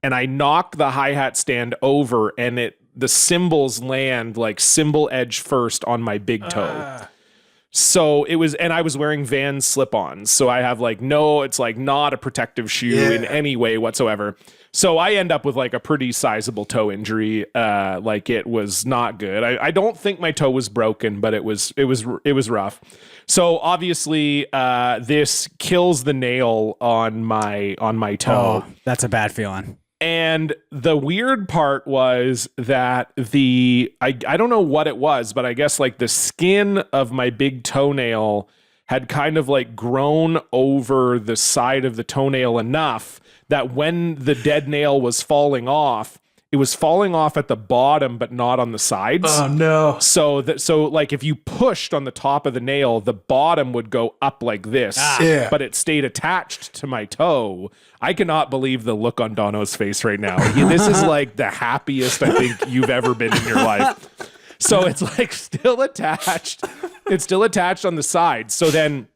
and I knock the hi-hat stand over, and the cymbals land like cymbal edge first on my big toe. So and I was wearing Vans slip-ons. So I have it's like not a protective shoe in any way whatsoever. So I end up with like a pretty sizable toe injury. It was not good. I don't think my toe was broken, but it was rough. So obviously, this kills the nail on my toe. Oh, that's a bad feeling. And the weird part was that I don't know what it was, but I guess like the skin of my big toenail had kind of like grown over the side of the toenail enough that when the dead nail was falling off, it was falling off at the bottom, but not on the sides. Oh no. So like if you pushed on the top of the nail, the bottom would go up like this, but it stayed attached to my toe. I cannot believe the look on Dono's face right now. This is like the happiest I think you've ever been in your life. So it's like still attached. It's still attached on the side. So then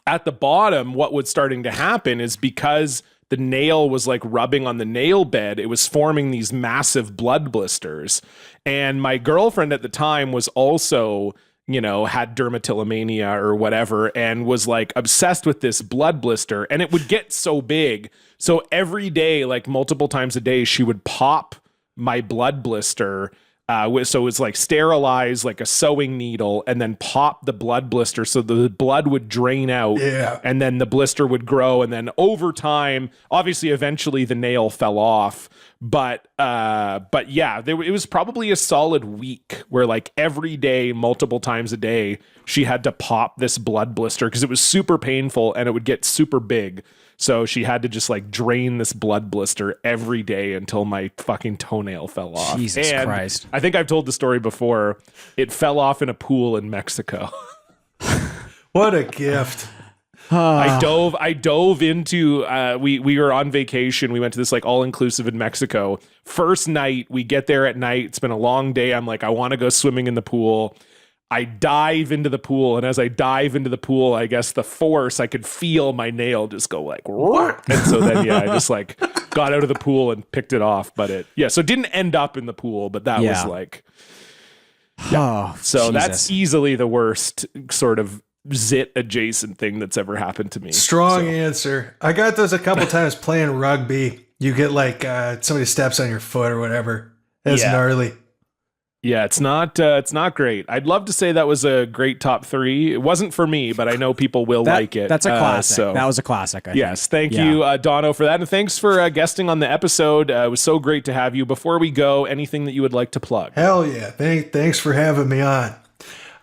at the bottom, what was starting to happen is because the nail was like rubbing on the nail bed, it was forming these massive blood blisters. And my girlfriend at the time was also, had dermatillomania or whatever, and was like obsessed with this blood blister, and it would get so big. So every day, like multiple times a day, she would pop my blood blister. So it's like sterilize like a sewing needle and then pop the blood blister so the blood would drain out, and then the blister would grow, and then over time, obviously, eventually the nail fell off. But yeah, it was probably a solid week where like every day, multiple times a day, she had to pop this blood blister because it was super painful and it would get super big. So she had to just like drain this blood blister every day until my fucking toenail fell off. Jesus Christ. I think I've told the story before. It fell off in a pool in Mexico. What a gift. I dove into, we were on vacation. We went to this like all-inclusive in Mexico. First night, we get there at night. It's been a long day. I'm like, I want to go swimming in the pool. I dive into the pool, and as I dive into the pool, I guess the force, I could feel my nail just go like, what? And so then, I just like got out of the pool and picked it off. But so it didn't end up in the pool, but that was like, oh, so Jesus. That's easily the worst sort of zit adjacent thing that's ever happened to me. Strong answer. I got those a couple times playing rugby. You get like somebody steps on your foot or whatever. It's gnarly. Yeah, it's not great. I'd love to say that was a great top 3. It wasn't for me, but I know people will like it. That's a classic. That was a classic, I think. Yes, thank you, Dono, for that. And thanks for guesting on the episode. It was so great to have you. Before we go, anything that you would like to plug? Hell yeah. Thanks for having me on.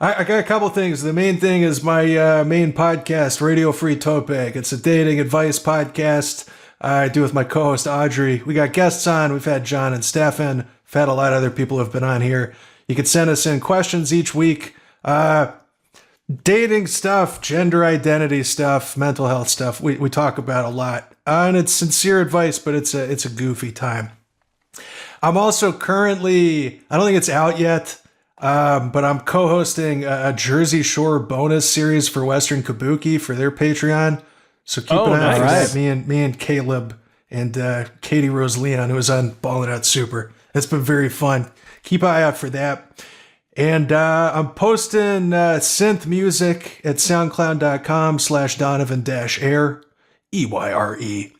I got a couple things. The main thing is my main podcast, Radio Free Tote Bag. It's a dating advice podcast I do with my co-host, Audrey. We got guests on. We've had John and Stefan. We've had a lot of other people who have been on here. You can send us in questions each week. Dating stuff, gender identity stuff, mental health stuff. We talk about a lot. And it's sincere advice, but it's a goofy time. I'm also currently, I don't think it's out yet, but I'm co-hosting a Jersey Shore bonus series for Western Kabuki for their Patreon. So keep an eye out for that. Me and Caleb and Katie Rose Leon, who was on Ballin' Out Super. It's been very fun. Keep an eye out for that. And I'm posting synth music at soundcloud.com/Donovan-Eyre, EYRE.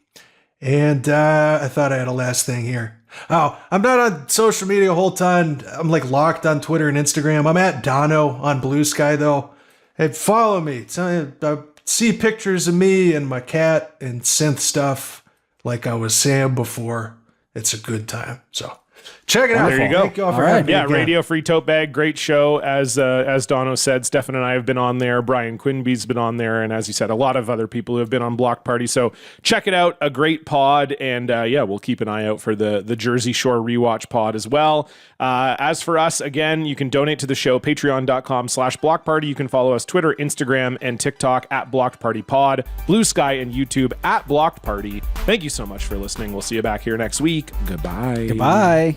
And I thought I had a last thing here. Oh, I'm not on social media a whole ton. I'm like locked on Twitter and Instagram. I'm at Dono on Blue Sky though. Hey, follow me. See pictures of me and my cat and synth stuff like I was saying before. It's a good time. So Check it out. There you go. Thank you all for All right. having me Yeah, again. Radio Free Tote Bag, great show. As Dono said, Stefan and I have been on there. Brian Quinby's been on there, and as you said, a lot of other people who have been on Block Party. So check it out. A great pod, and we'll keep an eye out for the Jersey Shore rewatch pod as well. As for us, again, you can donate to the show, patreon.com/Block Party. You can follow us Twitter, Instagram, and TikTok at Blocked Party Pod, Blue Sky and YouTube at Blocked Party. Thank you so much for listening. We'll see you back here next week. Goodbye. Goodbye.